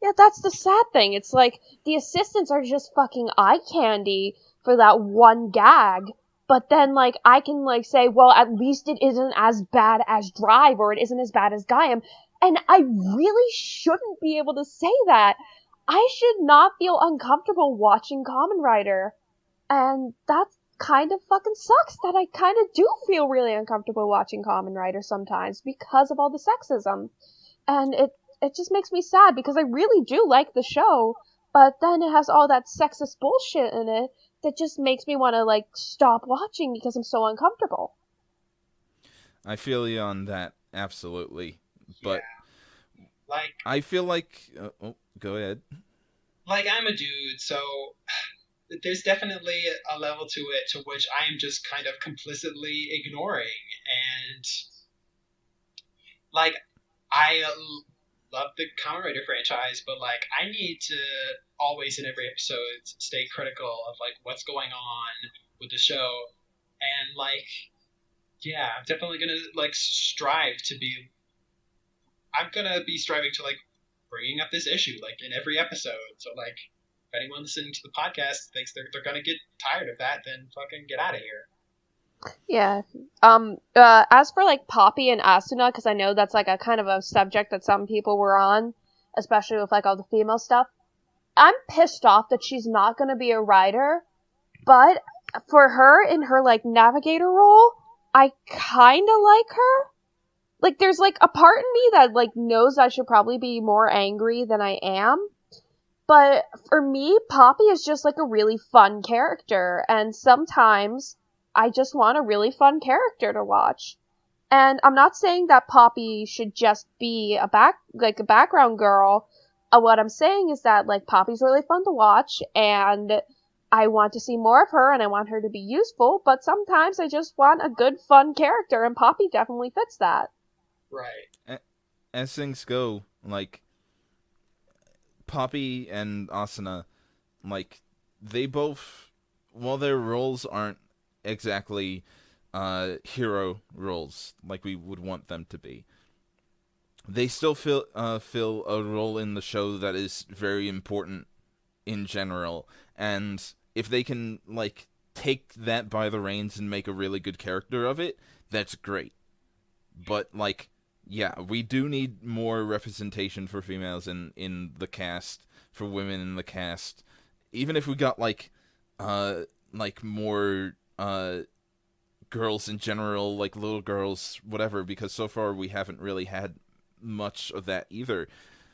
Yeah, that's the sad thing. It's like, the assistants are just fucking eye candy for that one gag. But then, like, I can, like, say, well, at least it isn't as bad as Drive, or it isn't as bad as Gaiam. And I really shouldn't be able to say that. I should not feel uncomfortable watching Kamen Rider. And that kind of fucking sucks that I kind of do feel really uncomfortable watching Kamen Rider sometimes because of all the sexism. And it just makes me sad because I really do like the show, but then it has all that sexist bullshit in it that just makes me want to, like, stop watching because I'm so uncomfortable. I feel you on that, absolutely. But like, I feel like... go ahead. Like, I'm a dude, so there's definitely a level to it to which I am just kind of complicitly ignoring. And, like, I love the Kamen Rider franchise, but, like, I need to always in every episode stay critical of, like, what's going on with the show. And, like, yeah, I'm definitely gonna, like, I'm gonna be striving to, like, bringing up this issue, like, in every episode. So, like, if anyone listening to the podcast thinks they're gonna get tired of that, then fucking get out of here. Yeah. As for, like, Poppy and Asuna, because I know that's, like, a kind of a subject that some people were on, especially with, like, all the female stuff, I'm pissed off that she's not gonna be a writer, but for her, in her, like, navigator role, I kinda like her. Like, there's, like, a part in me that, like, knows I should probably be more angry than I am. But for me, Poppy is just, like, a really fun character. And sometimes I just want a really fun character to watch. And I'm not saying that Poppy should just be a background girl. What I'm saying is that, like, Poppy's really fun to watch, and I want to see more of her, and I want her to be useful, but sometimes I just want a good, fun character, and Poppy definitely fits that. Right. As things go, like, Poppy and Asuna, like, they both, while their roles aren't exactly hero roles like we would want them to be, they still fill a role in the show that is very important in general. And if they can, like, take that by the reins and make a really good character of it, that's great. But, like, yeah, we do need more representation for females in the cast, for women in the cast. Even if we got, like more girls in general, like little girls, whatever, because so far we haven't really had much of that either.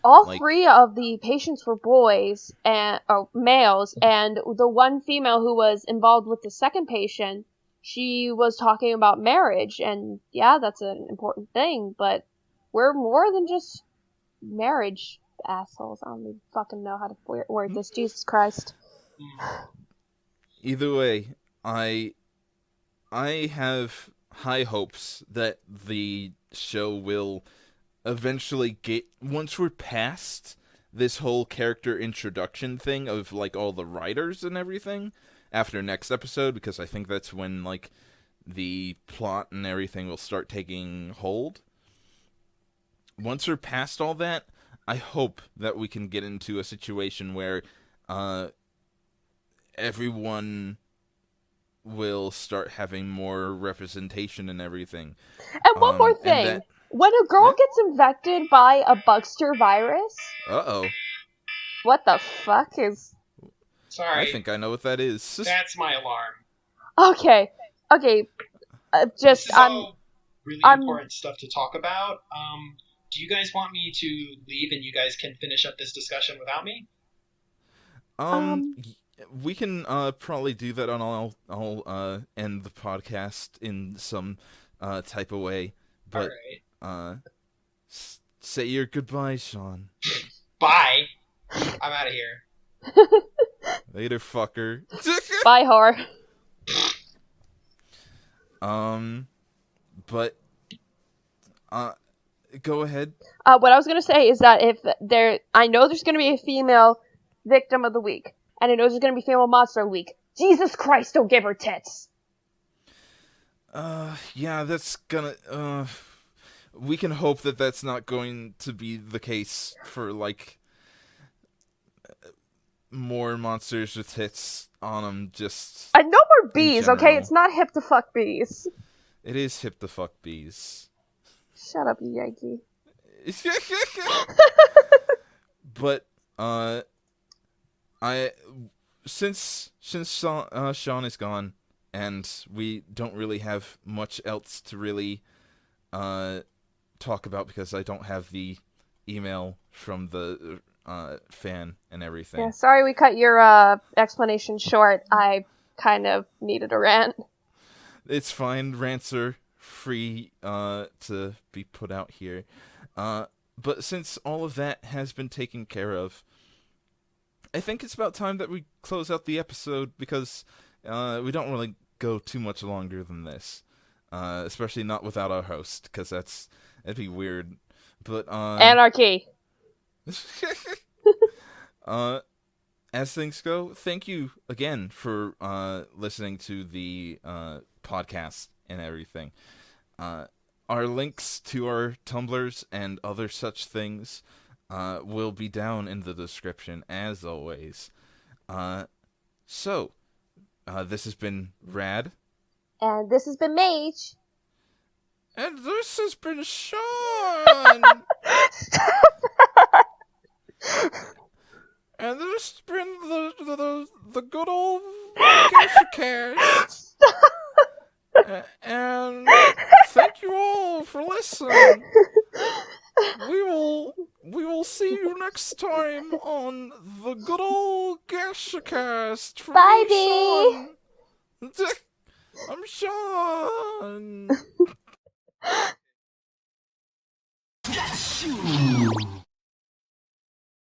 All three of the patients were boys or males, and the one female who was involved with the second patient, she was talking about marriage, and yeah, that's an important thing, but we're more than just marriage assholes. I don't even fucking know how to word this. Jesus Christ. Either way, I have high hopes that the show will eventually get, once we're past this whole character introduction thing of, like, all the writers and everything after next episode, because I think that's when, like, the plot and everything will start taking hold. Once we're past all that, I hope that we can get into a situation where everyone will start having more representation and everything. And one more thing. When a girl gets infected by a Bugster virus... Uh-oh. What the fuck is... Sorry. I think I know what that is. That's my alarm. Okay. This is all really important stuff to talk about. Do you guys want me to leave and you guys can finish up this discussion without me? We can probably do that on I'll end the podcast in some type of way. But say your goodbyes, Sean. Bye. I'm out of here. Later, fucker. Bye, whore. But go ahead. What I was gonna say is that I know there's gonna be a female victim of the week, and I know there's gonna be female monster of the week. Jesus Christ, don't give her tits. Yeah, that's gonna, we can hope that that's not going to be the case for, like, more monsters with hits on them, just No more in bees, okay? general. It's not hip to fuck bees. It is hip to fuck bees. Shut up, you Yankee. But, I, since Sean is gone, and we don't really have much else to really, talk about because I don't have the email from the fan and everything. Yeah, sorry we cut your explanation short. I kind of needed a rant. It's fine. Rants are free to be put out here. But since all of that has been taken care of, I think it's about time that we close out the episode because we don't really go too much longer than this. Especially not without our host, because that'd be weird. But Anarchy. As things go, thank you again for listening to the podcast and everything. Our links to our Tumblrs and other such things will be down in the description, as always. So, this has been Rad. And this has been Mage. And this has been Sean! And this has been the good old gashacast. And thank you all for listening. We will see you next time on the good old gashacast. Bye, me, Sean. I'm Sean.